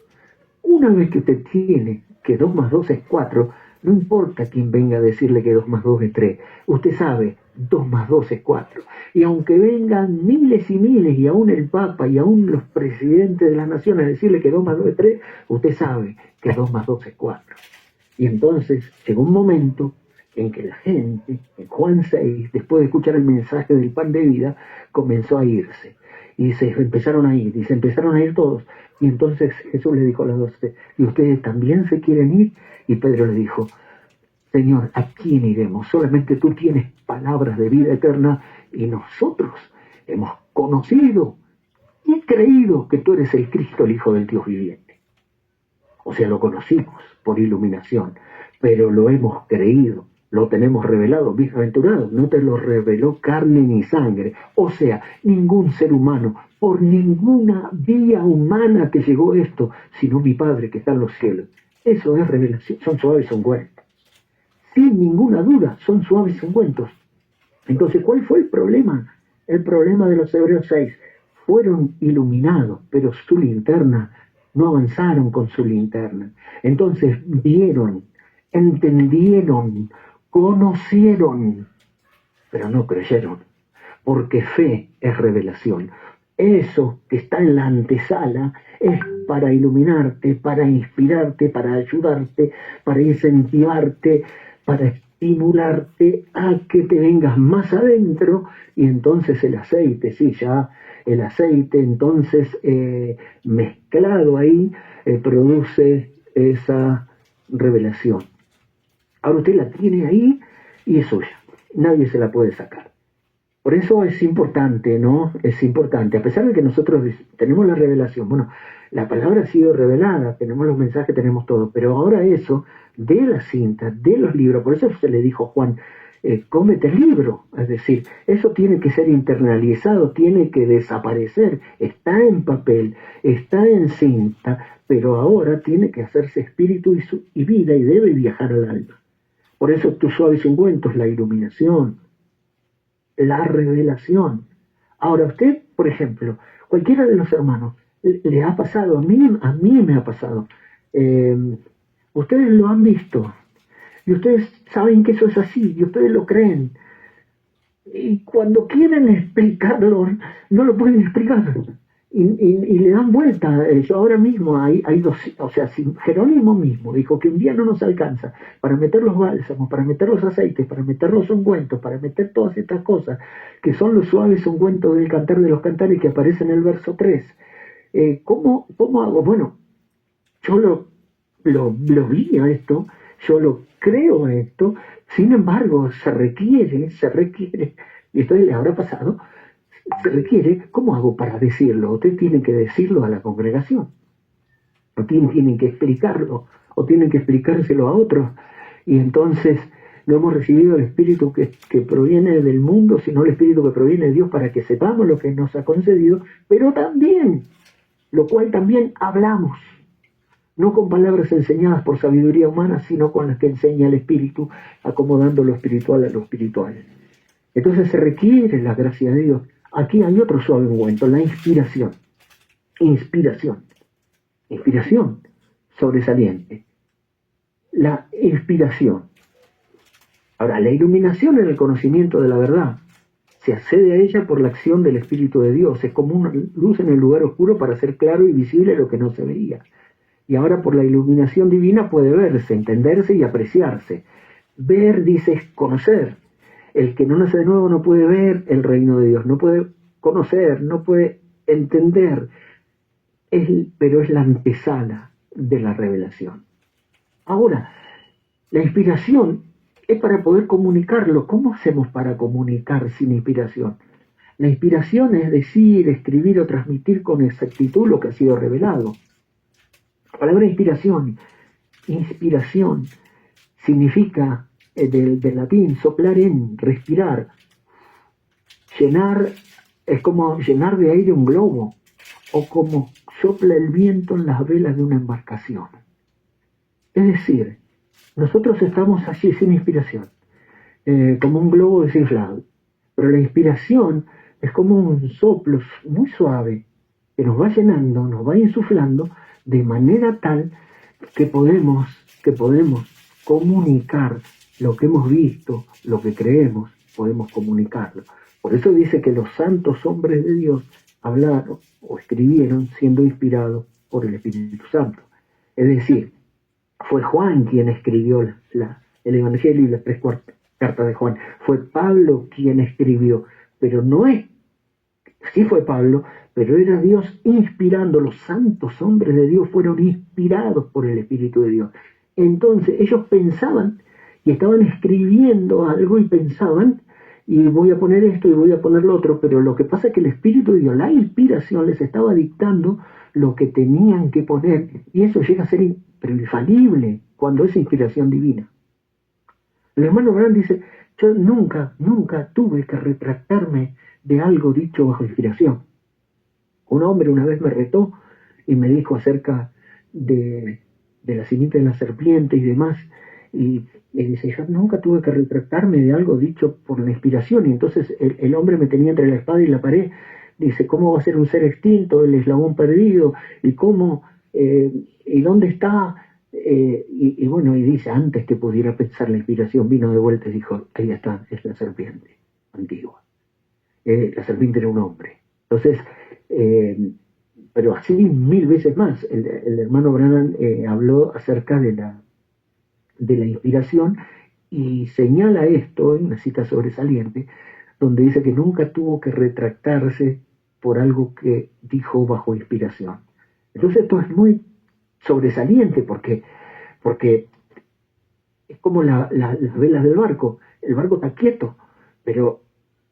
Una vez que usted tiene que 2 más 2 es 4, no importa quién venga a decirle que 2 más 2 es 3. Usted sabe, 2 más 2 es 4. Y aunque vengan miles y miles, y aún el Papa y aún los presidentes de las naciones a decirle que 2 más 2 es 3, usted sabe que 2 más 2 es 4. Y entonces llegó un momento en que la gente, en Juan 6, después de escuchar el mensaje del pan de vida, comenzó a irse. Y se empezaron a ir todos. Y entonces Jesús le dijo a los 12, ¿y ustedes también se quieren ir? Y Pedro le dijo, Señor, ¿a quién iremos? Solamente tú tienes palabras de vida eterna, y nosotros hemos conocido y creído que tú eres el Cristo, el Hijo del Dios viviente. O sea, lo conocimos por iluminación, pero lo hemos creído, lo tenemos revelado, bienaventurado, no te lo reveló carne ni sangre. O sea, ningún ser humano, por ninguna vía humana te llegó esto, sino mi Padre que está en los cielos. Eso es revelación, son suaves ungüentos. Sin ninguna duda, son suaves ungüentos. Entonces, ¿cuál fue el problema? El problema de los Hebreos 6. Fueron iluminados, pero su linterna, no avanzaron con su linterna. Entonces vieron, entendieron, conocieron, pero no creyeron, porque fe es revelación. Eso que está en la antesala es para iluminarte, para inspirarte, para ayudarte, para incentivarte, para estimularte a que te vengas más adentro. Y entonces el aceite, sí, ya el aceite entonces mezclado ahí produce esa revelación. Ahora usted la tiene ahí y es suya, nadie se la puede sacar. Por eso es importante, ¿no? Es importante, a pesar de que nosotros tenemos la revelación, bueno, la palabra ha sido revelada, tenemos los mensajes, tenemos todo, pero ahora eso, de la cinta, de los libros, por eso se le dijo a Juan, cómete el libro, es decir, eso tiene que ser internalizado, tiene que desaparecer, está en papel, está en cinta, pero ahora tiene que hacerse espíritu y vida y debe viajar al alma. Por eso tus suaves ungüentos, la iluminación, la revelación. Ahora usted, por ejemplo, cualquiera de los hermanos, le ha pasado, a mí me ha pasado, ustedes lo han visto, y ustedes saben que eso es así, y ustedes lo creen, y cuando quieren explicarlo, no lo pueden explicar, y le dan vuelta. Yo ahora mismo hay dos, o sea, si Jerónimo mismo dijo que un día no nos alcanza para meter los bálsamos, para meter los aceites, para meter los ungüentos, para meter todas estas cosas, que son los suaves ungüentos del Cantar de los Cantares que aparece en el verso 3. ¿Cómo hago? Bueno, yo lo vi a esto, yo lo creo a esto, sin embargo, se requiere, y esto le habrá pasado, se requiere, ¿cómo hago para decirlo? Usted tiene que decirlo a la congregación, o tienen que explicarlo, o tienen que explicárselo a otros, y entonces no hemos recibido el Espíritu que proviene del mundo, sino el Espíritu que proviene de Dios para que sepamos lo que nos ha concedido, pero también, lo cual también hablamos, no con palabras enseñadas por sabiduría humana, sino con las que enseña el Espíritu, acomodando lo espiritual a lo espiritual. Entonces se requiere la gracia de Dios. Aquí hay otro suave ungüento, la inspiración. Inspiración sobresaliente. La inspiración. Ahora, la iluminación en el conocimiento de la verdad. Se accede a ella por la acción del Espíritu de Dios. Es como una luz en el lugar oscuro para hacer claro y visible lo que no se veía. Y ahora por la iluminación divina puede verse, entenderse y apreciarse. Ver, dice, es conocer. El que no nace de nuevo no puede ver el reino de Dios, no puede conocer, no puede entender, pero es la antesala de la revelación. Ahora, la inspiración es para poder comunicarlo. ¿Cómo hacemos para comunicar sin inspiración? La inspiración es decir, escribir o transmitir con exactitud lo que ha sido revelado. La palabra inspiración significa del latín soplar en, respirar, llenar, es como llenar de aire un globo, o como sopla el viento en las velas de una embarcación. Es decir, nosotros estamos allí sin inspiración, como un globo desinflado, pero la inspiración es como un soplo muy suave que nos va llenando, nos va insuflando de manera tal que podemos comunicar lo que hemos visto, lo que creemos, podemos comunicarlo. Por eso dice que los santos hombres de Dios hablaron o escribieron siendo inspirados por el Espíritu Santo. Es decir, fue Juan quien escribió el Evangelio y las 3 cartas de Juan. Fue Pablo quien escribió, pero no es, sí fue Pablo, pero era Dios inspirando. Los santos hombres de Dios fueron inspirados por el Espíritu de Dios. Entonces ellos pensaban y estaban escribiendo algo y pensaban, y voy a poner esto y voy a poner lo otro, pero lo que pasa es que el Espíritu de Dios, la inspiración, les estaba dictando lo que tenían que poner, y eso llega a ser infalible cuando es inspiración divina. El hermano Branham dice, yo nunca tuve que retractarme de algo dicho bajo inspiración. Un hombre una vez me retó y me dijo acerca de la simiente de la serpiente y demás, y dice, yo nunca tuve que retractarme de algo dicho por la inspiración. Y entonces el hombre me tenía entre la espada y la pared. Dice, ¿cómo va a ser un ser extinto, el eslabón perdido? ¿Y cómo? ¿Y dónde está? Y bueno, y dice, antes que pudiera pensar la inspiración, vino de vuelta y dijo, ahí está, es la serpiente antigua. La serpiente era un hombre. Entonces, pero así 1000 veces más, el hermano Branham habló acerca de la inspiración y señala esto en una cita sobresaliente, donde dice que nunca tuvo que retractarse por algo que dijo bajo inspiración. Entonces esto es muy sobresaliente porque es como las velas del barco. El barco está quieto, pero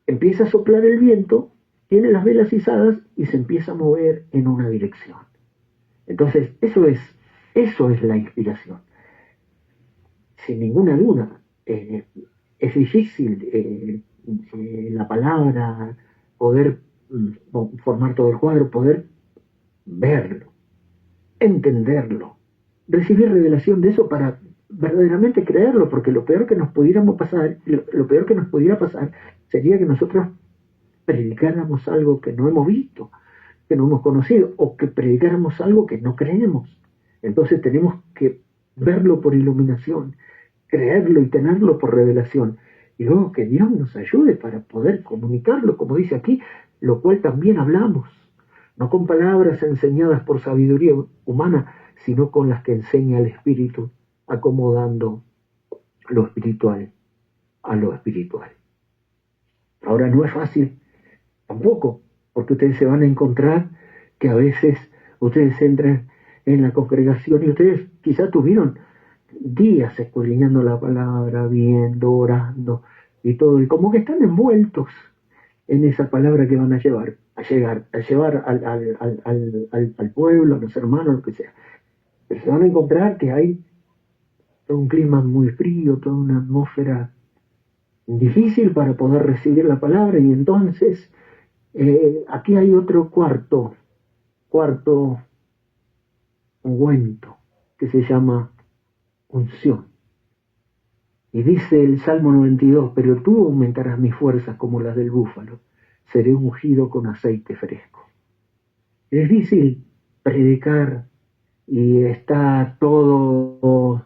empieza a soplar el viento, tiene las velas izadas y se empieza a mover en una dirección. Entonces, eso es la inspiración. Sin ninguna duda, es difícil la palabra, poder formar todo el cuadro, poder verlo, entenderlo, recibir revelación de eso para verdaderamente creerlo, porque lo peor que nos pudiera pasar sería que nosotros predicáramos algo que no hemos visto, que no hemos conocido, o que predicáramos algo que no creemos. Entonces tenemos que verlo por iluminación, creerlo y tenerlo por revelación, y luego que Dios nos ayude para poder comunicarlo, como dice aquí, lo cual también hablamos, no con palabras enseñadas por sabiduría humana, sino con las que enseña el Espíritu, acomodando lo espiritual a lo espiritual. Ahora no es fácil tampoco, porque ustedes se van a encontrar que a veces ustedes entran en la congregación y ustedes quizás tuvieron días escudriñando la palabra, viendo, orando y todo, y como que están envueltos en esa palabra que van a llevar al pueblo, a los hermanos, lo que sea. Pero se van a encontrar que hay todo un clima muy frío, toda una atmósfera difícil para poder recibir la palabra, y entonces aquí hay otro cuarto ungüento que se llama unción. Y dice el Salmo 92, pero tú aumentarás mis fuerzas como las del búfalo, seré ungido con aceite fresco. Es difícil predicar y está todo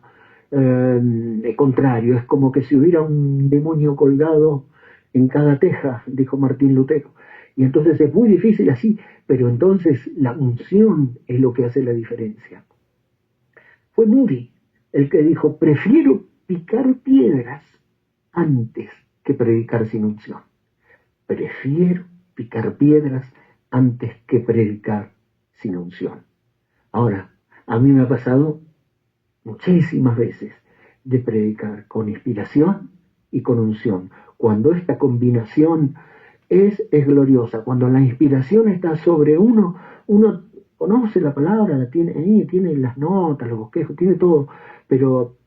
contrario, es como que si hubiera un demonio colgado en cada teja, dijo Martín Lutero. Y entonces es muy difícil así, pero entonces la unción es lo que hace la diferencia. Fue Moody el que dijo, prefiero picar piedras antes que predicar sin unción. Prefiero picar piedras antes que predicar sin unción. Ahora, a mí me ha pasado muchísimas veces de predicar con inspiración y con unción. Cuando esta combinación es gloriosa, cuando la inspiración está sobre uno conoce la palabra, la tiene ahí, tiene las notas, los bosquejos, tiene todo,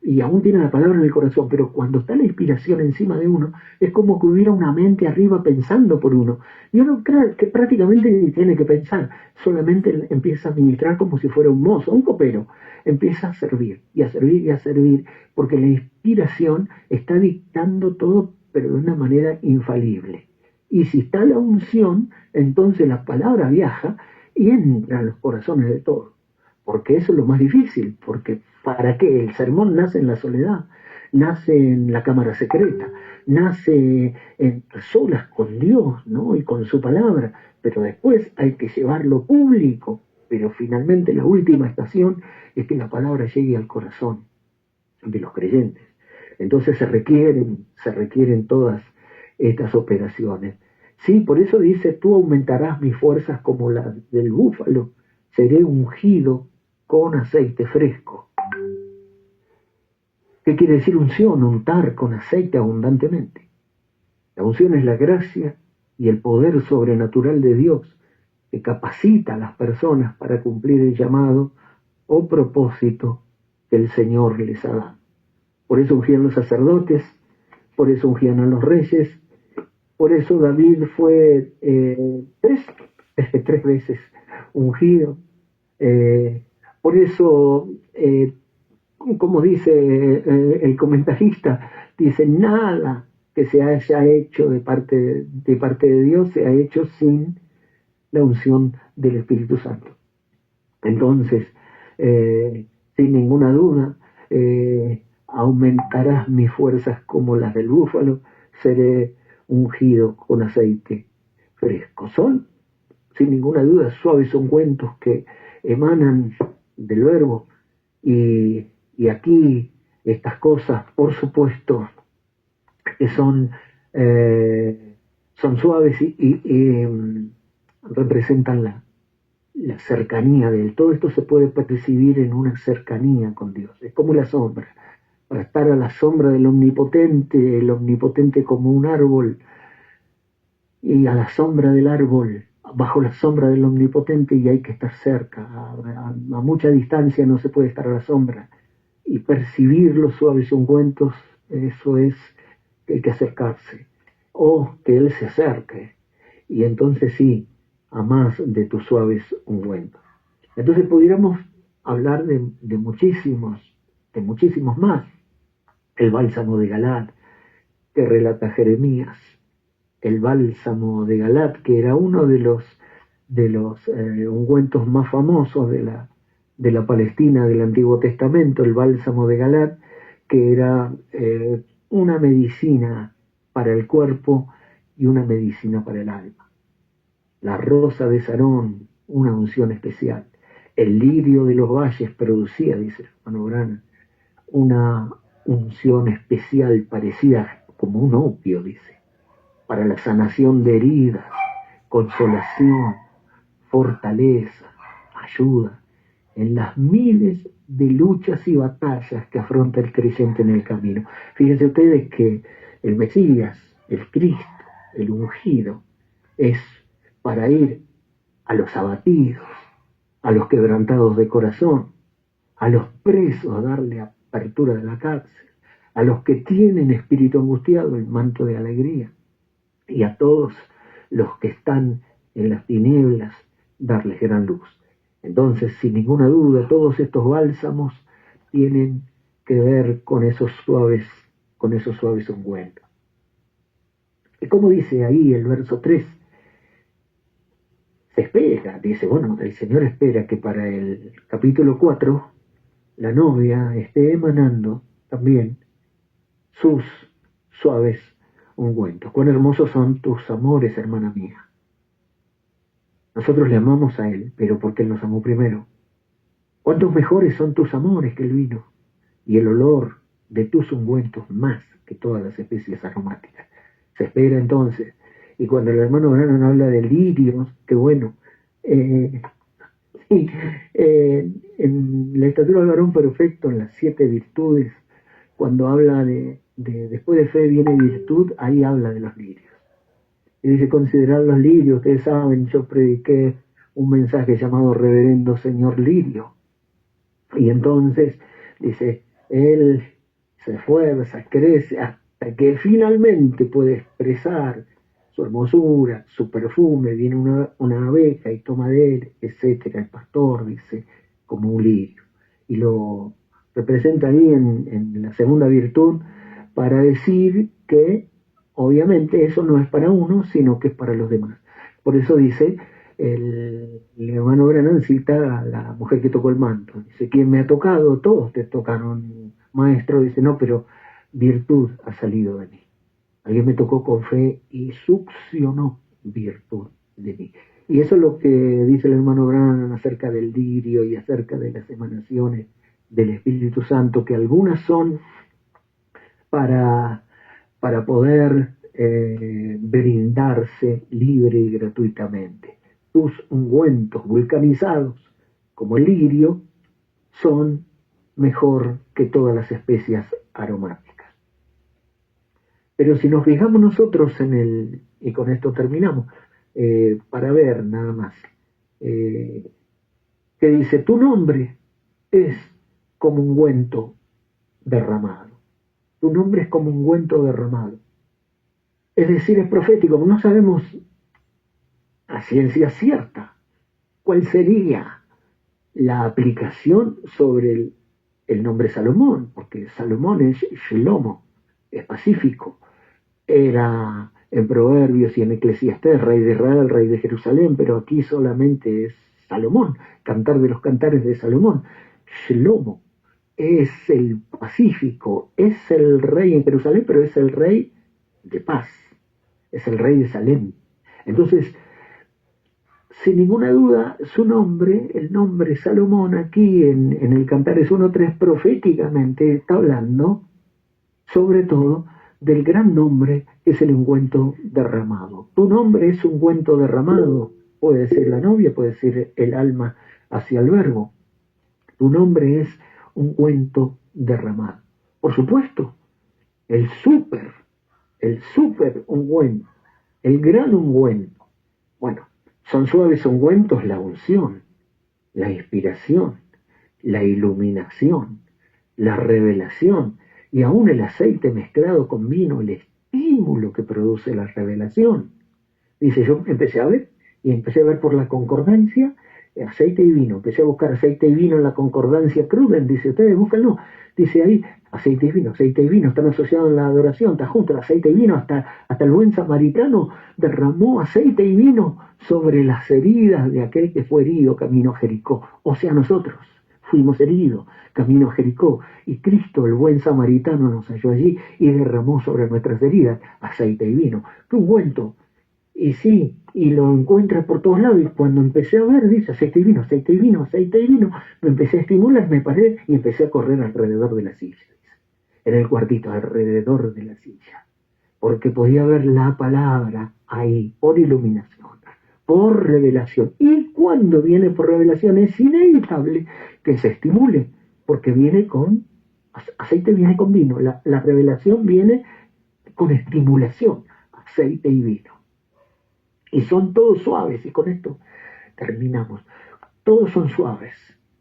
y aún tiene la palabra en el corazón, pero cuando está la inspiración encima de uno, es como que hubiera una mente arriba pensando por uno. Y uno cree que prácticamente ni tiene que pensar, solamente empieza a ministrar como si fuera un mozo, un copero, empieza a servir, y a servir, y a servir, porque la inspiración está dictando todo, pero de una manera infalible. Y si está la unción, entonces la palabra viaja y entra en los corazones de todos. Porque eso es lo más difícil, porque ¿para qué? El sermón nace en la soledad, nace en la cámara secreta, nace en solas con Dios, ¿no? Y con su palabra, pero después hay que llevarlo público, pero finalmente la última estación es que la palabra llegue al corazón de los creyentes. Entonces se requieren todas estas operaciones. Sí, por eso dice, tú aumentarás mis fuerzas como las del búfalo, seré ungido con aceite fresco. ¿Qué quiere decir unción? Untar con aceite abundantemente. La unción es la gracia y el poder sobrenatural de Dios que capacita a las personas para cumplir el llamado o propósito que el Señor les ha dado. Por eso ungían los sacerdotes, por eso ungían a los reyes, por eso David fue tres veces ungido. Por eso, como dice el comentarista, dice, nada que se haya hecho de parte de Dios se ha hecho sin la unción del Espíritu Santo. Entonces, sin ninguna duda, aumentarás mis fuerzas como las del búfalo, seré ungido con aceite fresco. Son, sin ninguna duda, suaves ungüentos que emanan del Verbo, y aquí estas cosas, por supuesto, que son suaves y representan la cercanía de Él. Todo esto se puede percibir en una cercanía con Dios. Es como la sombra. Para estar a la sombra del Omnipotente, el Omnipotente como un árbol y a la sombra del árbol, bajo la sombra del Omnipotente, y hay que estar cerca, a mucha distancia no se puede estar a la sombra, y percibir los suaves ungüentos, eso es que hay que acercarse, o que Él se acerque, y entonces sí, a más de tus suaves ungüentos. Entonces pudiéramos hablar de muchísimos más. El bálsamo de Galad, que relata Jeremías, el bálsamo de Galad, que era uno de los ungüentos más famosos de la Palestina del Antiguo Testamento, el bálsamo de Galad, que era una medicina para el cuerpo y una medicina para el alma. La rosa de Sarón, una unción especial. El lirio de los valles producía, dice hermano Branham, una unción especial parecida como un opio, dice, para la sanación de heridas, consolación, fortaleza, ayuda en las miles de luchas y batallas que afronta el creyente en el camino. Fíjense ustedes que el Mesías, el Cristo, el ungido, es para ir a los abatidos, a los quebrantados de corazón, a los presos, darle apertura de la cárcel, a los que tienen espíritu angustiado, el manto de alegría, y a todos los que están en las tinieblas, darles gran luz. Entonces, sin ninguna duda, todos estos bálsamos tienen que ver con esos suaves ungüentos. Y como dice ahí el verso 3, se espera, dice, bueno, el Señor espera que para el capítulo 4 la novia esté emanando también sus suaves ungüentos. Cuán hermosos son tus amores, hermana mía. Nosotros le amamos a Él, pero porque Él nos amó primero. Cuántos mejores son tus amores que el vino, y el olor de tus ungüentos más que todas las especies aromáticas. Se espera entonces. Y cuando el hermano Branham habla de lirios, que bueno, sí, en la estatura del varón perfecto, en las 7 virtudes, cuando habla de después de fe viene virtud, ahí habla de los lirios. Y dice, considerar los lirios. Ustedes saben, yo prediqué un mensaje llamado Reverendo Señor Lirio. Y entonces, dice, él se esfuerza, crece, hasta que finalmente puede expresar su hermosura, su perfume. Viene una abeja y toma de él, etcétera. El pastor dice, como un lirio. Y lo representa ahí en la segunda virtud para decir que obviamente eso no es para uno, sino que es para los demás. Por eso dice, el hermano Branham cita a la mujer que tocó el manto. Dice, ¿quién me ha tocado? Todos te tocaron, maestro. Dice, no, pero virtud ha salido de mí. Alguien me tocó con fe y succionó virtud de mí. Y eso es lo que dice el hermano Branham acerca del lirio y acerca de las emanaciones del Espíritu Santo, que algunas son para poder brindarse libre y gratuitamente. Tus ungüentos vulcanizados, como el lirio, son mejor que todas las especias aromáticas. Pero si nos fijamos nosotros y con esto terminamos, para ver nada más, que dice, tu nombre es como ungüento derramado. Tu nombre es como ungüento derramado. Es decir, es profético. No sabemos a ciencia cierta cuál sería la aplicación sobre el nombre Salomón, porque Salomón es Shlomo, es pacífico. Era en Proverbios y en Eclesiastés rey de Israel, rey de Jerusalén, pero aquí solamente es Salomón, cantar de los cantares de Salomón. Shlomo es el pacífico, es el rey en Jerusalén, pero es el rey de paz, es el rey de Salem. Entonces, sin ninguna duda, su nombre, el nombre Salomón, aquí en el Cantares 1.3, proféticamente está hablando, sobre todo, del gran nombre que es el ungüento derramado. Tu nombre es ungüento derramado, puede ser la novia, puede ser el alma hacia el verbo. Tu nombre es ungüento derramado. Por supuesto, el super ungüento el gran ungüento. Bueno, son suaves ungüentos la unción, la inspiración, la iluminación, la revelación y aún el aceite mezclado con vino, el estímulo que produce la revelación. Dice, yo empecé a ver y empecé a ver por la concordancia aceite y vino. Empecé a buscar aceite y vino en la concordancia Cruden, dice, ustedes búsquenlo. Dice ahí, aceite y vino están asociados en la adoración, está junto el aceite y vino, hasta el buen samaritano derramó aceite y vino sobre las heridas de aquel que fue herido camino a Jericó. O sea, nosotros fuimos heridos camino a Jericó, y Cristo, el buen samaritano, nos halló allí y derramó sobre nuestras heridas aceite y vino. ¡Qué ungüento! Y sí, y lo encuentras por todos lados, y cuando empecé a ver, dice aceite y vino, aceite y vino, aceite y vino, me empecé a estimular, me paré y empecé a correr alrededor de la silla, en el cuartito, alrededor de la silla, porque podía ver la palabra ahí, por iluminación, por revelación, y cuando viene por revelación es inevitable que se estimule, porque viene con, aceite viene con vino, la revelación viene con estimulación, aceite y vino. Y son todos suaves, y con esto terminamos. Todos son suaves,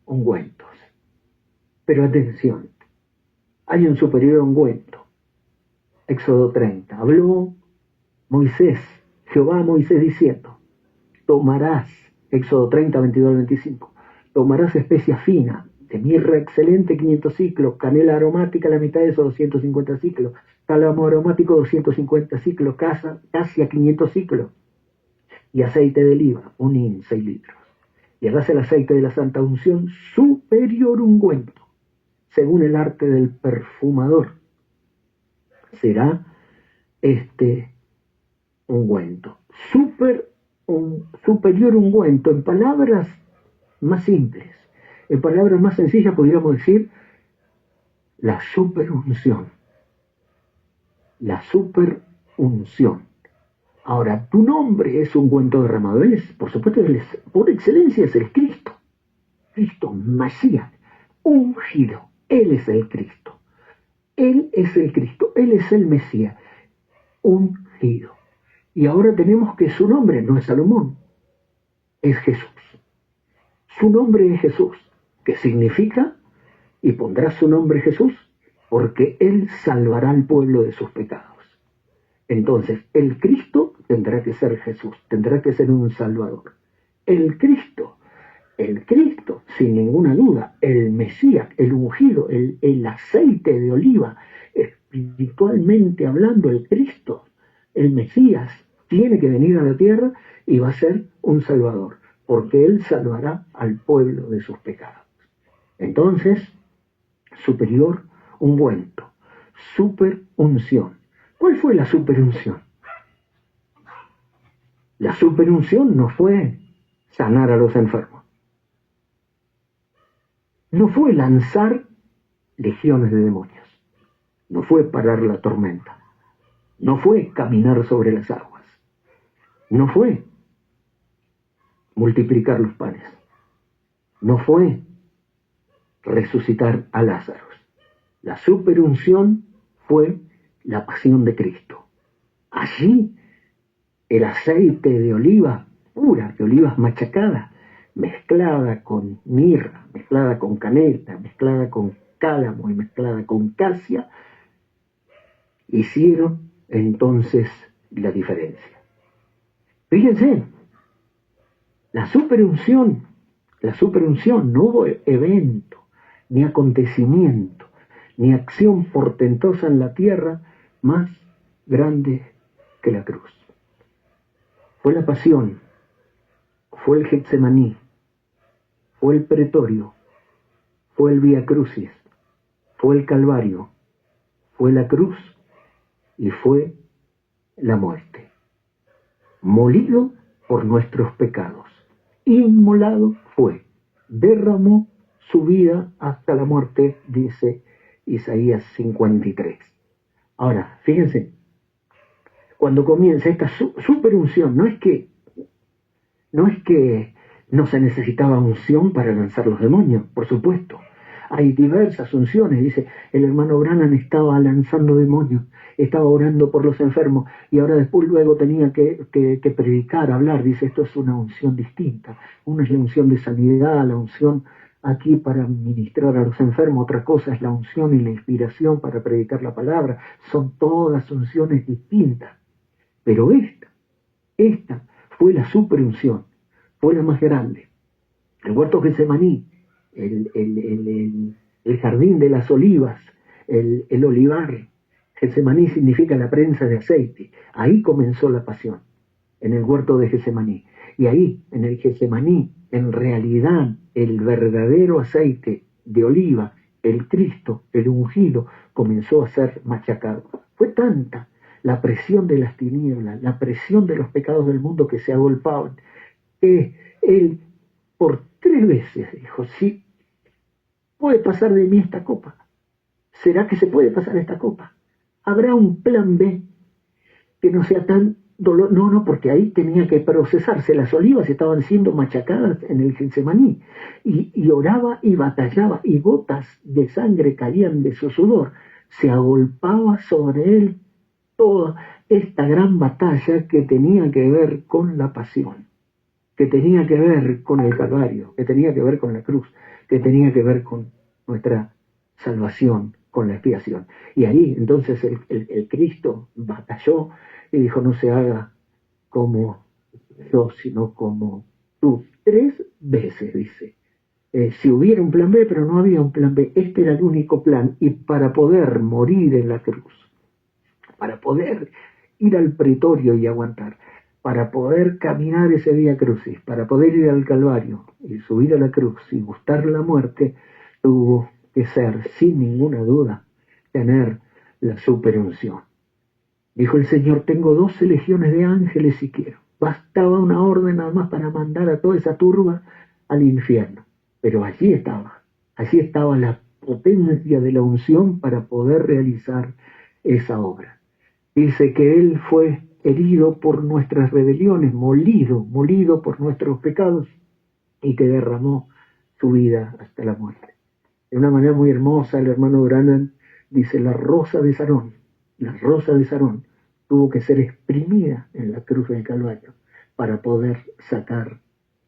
ungüentos. Pero atención, hay un superior ungüento. Éxodo 30. Habló Moisés, Jehová a Moisés diciendo, tomarás, Éxodo 30, 22 al 25, tomarás especia fina, de mirra excelente 500 ciclos, canela aromática la mitad de eso 250 ciclos, tálamo aromático 250 ciclos, casia 500 ciclos, y aceite de oliva, un hin, 6 litros. Y harás el aceite de la santa unción superior ungüento, según el arte del perfumador. Será este ungüento. Superior ungüento, en palabras más simples, en palabras más sencillas podríamos decir la superunción. La superunción. Ahora, tu nombre es ungüento derramado. Él es, por supuesto, por excelencia es el Cristo. Cristo, Mashiach, ungido. Él es el Cristo. Él es el Cristo. Él es el Mesías, ungido. Y ahora tenemos que su nombre no es Salomón, es Jesús. Su nombre es Jesús, que significa, y pondrá su nombre Jesús, porque Él salvará al pueblo de sus pecados. Entonces, el Cristo tendrá que ser Jesús, tendrá que ser un Salvador. El Cristo, sin ninguna duda, el Mesías, el ungido, el aceite de oliva, espiritualmente hablando, el Cristo, el Mesías, tiene que venir a la tierra y va a ser un Salvador, porque Él salvará al pueblo de sus pecados. Entonces, superior ungüento, superunción. ¿Cuál fue la superunción? La superunción no fue sanar a los enfermos. No fue lanzar legiones de demonios. No fue parar la tormenta. No fue caminar sobre las aguas. No fue multiplicar los panes. No fue resucitar a Lázaro. La superunción fue la pasión de Cristo. Allí el aceite de oliva pura, de olivas machacadas, mezclada con mirra, mezclada con canela, mezclada con cálamo y mezclada con casia, hicieron entonces la diferencia. Fíjense, la superunción, no hubo evento, ni acontecimiento, ni acción portentosa en la tierra más grande que la cruz. Fue la pasión, fue el Getsemaní, fue el pretorio, fue el Vía Crucis, fue el Calvario, fue la cruz y fue la muerte. Molido por nuestros pecados, inmolado fue, derramó su vida hasta la muerte, dice Isaías 53. Ahora, fíjense, cuando comienza esta superunción, no es que no se necesitaba unción para lanzar los demonios, por supuesto. hay diversas unciones. Dice, el hermano Branham estaba lanzando demonios, estaba orando por los enfermos, y ahora después luego tenía que predicar, hablar. Dice, esto es una unción distinta. Una es la unción de sanidad, la unción aquí para ministrar a los enfermos, otra cosa es la unción y la inspiración para predicar la palabra. Son todas unciones distintas. Pero esta fue la superunción, fue la más grande. El huerto Getsemaní, el jardín de las olivas, el olivar. Getsemaní significa la prensa de aceite. Ahí comenzó la pasión, en el huerto de Getsemaní. Y ahí, en el Getsemaní, en realidad, el verdadero aceite de oliva, el Cristo, el ungido, comenzó a ser machacado. Fue tanta la presión de las tinieblas, la presión de los pecados del mundo que se agolpaban, que él por 3 veces dijo, sí, puede pasar de mí esta copa. ¿Será que se puede pasar esta copa? ¿Habrá un plan B que no sea tan dolor? No, porque ahí tenía que procesarse. Las olivas estaban siendo machacadas en el Getsemaní. Y oraba y batallaba, y gotas de sangre caían de su sudor. Se agolpaba sobre él toda esta gran batalla que tenía que ver con la pasión, que tenía que ver con el Calvario, que tenía que ver con la cruz, que tenía que ver con nuestra salvación, con la expiación. Y ahí entonces el Cristo batalló y dijo, no se haga como yo, sino como tú. 3 veces dice. Si hubiera un plan B, pero no había un plan B. Este era el único plan. Y para poder morir en la cruz, para poder ir al pretorio y aguantar, para poder caminar ese Vía Crucis, para poder ir al Calvario y subir a la cruz y gustar la muerte, tuvo que ser, sin ninguna duda, tener la superunción. Dijo el Señor, tengo 12 legiones de ángeles si quiero. Bastaba una orden nada más para mandar a toda esa turba al infierno. Pero allí estaba la potencia de la unción para poder realizar esa obra. Dice que Él fue herido por nuestras rebeliones, molido por nuestros pecados, y que derramó su vida hasta la muerte. De una manera muy hermosa, el hermano Branham dice, la rosa de Sarón tuvo que ser exprimida en la cruz del Calvario para poder sacar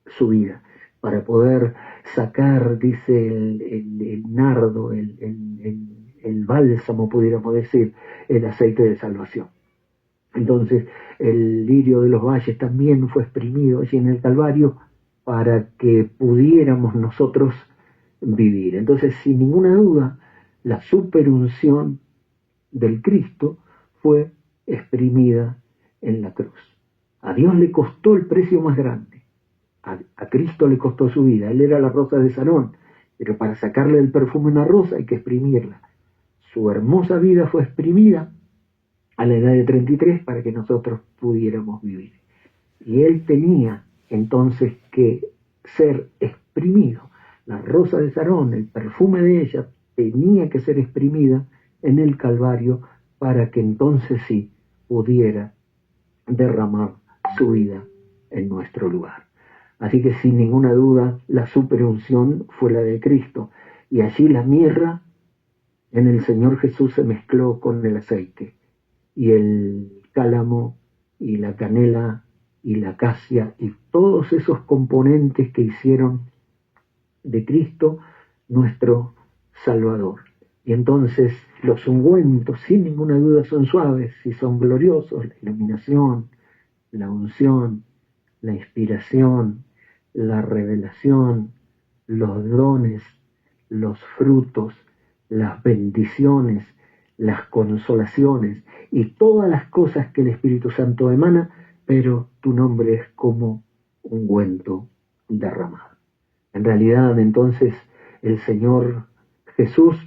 su vida, para poder sacar, dice, el nardo, el bálsamo, pudiéramos decir, el aceite de salvación. Entonces, el lirio de los valles también fue exprimido allí en el Calvario para que pudiéramos nosotros vivir. Entonces, sin ninguna duda, la superunción del Cristo fue exprimida en la cruz. A Dios le costó el precio más grande. A Cristo le costó su vida. Él era la rosa de Sarón, pero para sacarle el perfume a una rosa hay que exprimirla. Su hermosa vida fue exprimida a la edad de 33 para que nosotros pudiéramos vivir. Y él tenía entonces que ser exprimido. La rosa de Sarón, el perfume de ella, tenía que ser exprimida en el Calvario para que entonces sí pudiera derramar su vida en nuestro lugar. Así que sin ninguna duda la superunción fue la de Cristo, y allí la mirra en el Señor Jesús se mezcló con el aceite, y el cálamo y la canela y la acacia y todos esos componentes que hicieron de Cristo nuestro Salvador. Y entonces los ungüentos sin ninguna duda son suaves y son gloriosos, la iluminación, la unción, la inspiración, la revelación, los dones, los frutos, las bendiciones, las consolaciones y todas las cosas que el Espíritu Santo emana, pero tu nombre es como ungüento derramado. En realidad, entonces, el Señor Jesús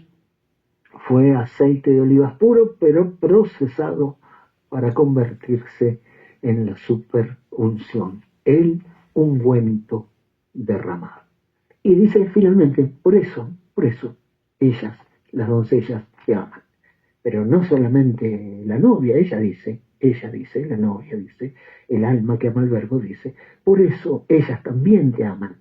fue aceite de olivas puro, pero procesado para convertirse en la superunción, el ungüento derramado. Y dice finalmente, por eso, ellas, las doncellas, te aman. Pero no solamente la novia, ella dice, la novia dice, el alma que ama al Verbo dice, por eso ellas también te aman.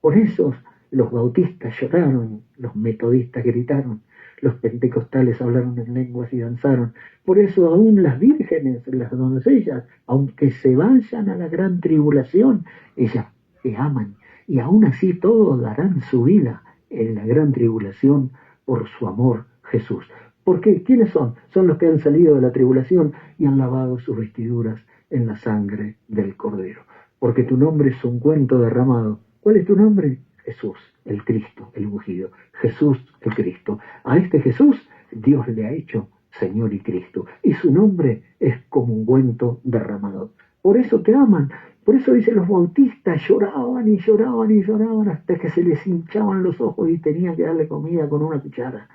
Por eso Los bautistas lloraron, los metodistas gritaron, los pentecostales hablaron en lenguas y danzaron. Por eso aún las vírgenes, las doncellas, aunque se vayan a la gran tribulación, ellas te aman. Y aún así todos darán su vida en la gran tribulación por su amor, Jesús. ¿Por qué? ¿Quiénes son? Son los que han salido de la tribulación y han lavado sus vestiduras en la sangre del Cordero. Porque tu nombre es ungüento derramado. ¿Cuál es tu nombre? Jesús, el Cristo, el ungido. Jesús, el Cristo. A este Jesús Dios le ha hecho Señor y Cristo. Y su nombre es como ungüento derramado. Por eso te aman. Por eso dice, los bautistas lloraban y lloraban y lloraban hasta que se les hinchaban los ojos y tenían que darle comida con una cuchara.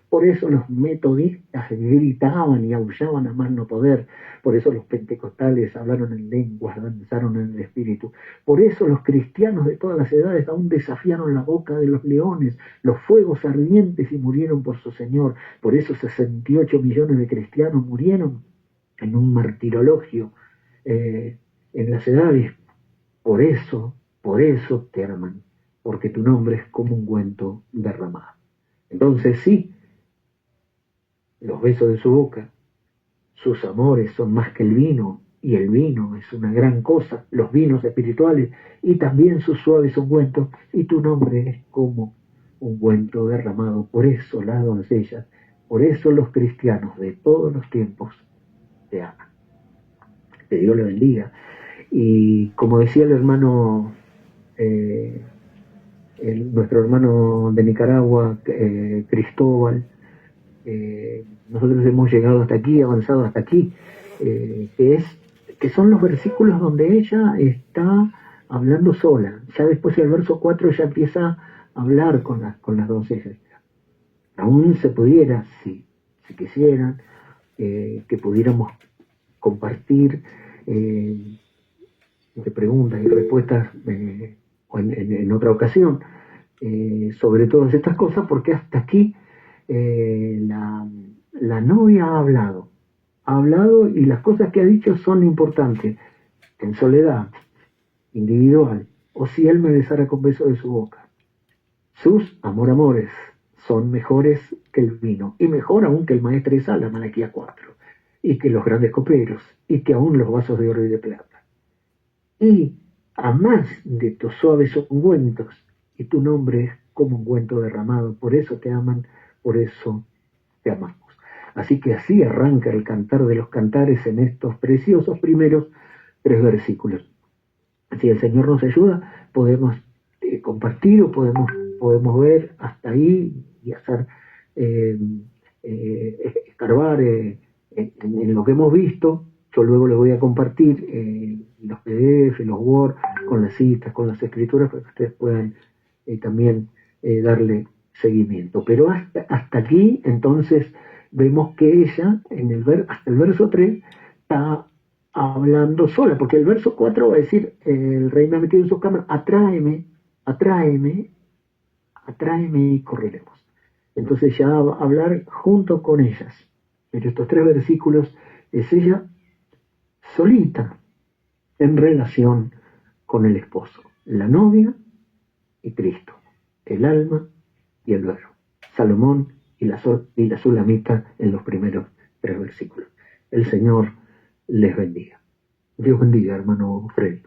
Por eso los metodistas gritaban y aullaban a más no poder. Por eso los pentecostales hablaron en lenguas, danzaron en el espíritu. Por eso los cristianos de todas las edades aún desafiaron la boca de los leones, los fuegos ardientes y murieron por su Señor. Por eso 68 millones de cristianos murieron en un martirologio en las edades. Por eso te aman, porque tu nombre es como ungüento derramado. Entonces sí, los besos de su boca, sus amores son más que el vino, y el vino es una gran cosa, los vinos espirituales, y también sus suaves ungüentos, y tu nombre es como ungüento derramado. Por eso las doncellas, por eso los cristianos de todos los tiempos te aman. Que Dios le bendiga. Y como decía el hermano, nuestro hermano de Nicaragua, Cristóbal, nosotros hemos llegado hasta aquí, avanzado hasta aquí, que son los versículos donde ella está hablando sola. Ya después el verso 4 ya empieza a hablar con las doncellas. Aún se pudiera, si quisieran, que pudiéramos compartir de preguntas y respuestas en otra ocasión sobre todas estas cosas, porque hasta aquí la novia ha hablado y las cosas que ha dicho son importantes, en soledad, individual, o si él me besara con beso de su boca. Sus amores son mejores que el vino, y mejor aún que el maestre de sala, Malaquías 4, y que los grandes coperos, y que aún los vasos de oro y de plata. Y a más de tus suaves ungüentos, y tu nombre es como ungüento derramado. Por eso te aman, por eso te amamos. Así que así arranca el cantar de los cantares en estos preciosos primeros 3 versículos. Si el Señor nos ayuda, podemos compartir o podemos ver hasta ahí y hacer escarbar en lo que hemos visto. Yo luego les voy a compartir los PDF, los Word, con las citas, con las escrituras, para que ustedes puedan también darle seguimiento. Pero hasta aquí, entonces, vemos que ella, hasta el verso 3, está hablando sola, porque el verso 4 va a decir, el rey me ha metido en sus cámaras, atráeme y correremos. Entonces ya va a hablar junto con ellas. Pero estos 3 versículos es ella solita en relación con el esposo, la novia y Cristo, el alma y el verbo, Salomón y la Sulamita en los primeros 3 versículos. El Señor les bendiga. Dios bendiga, hermano Freddy.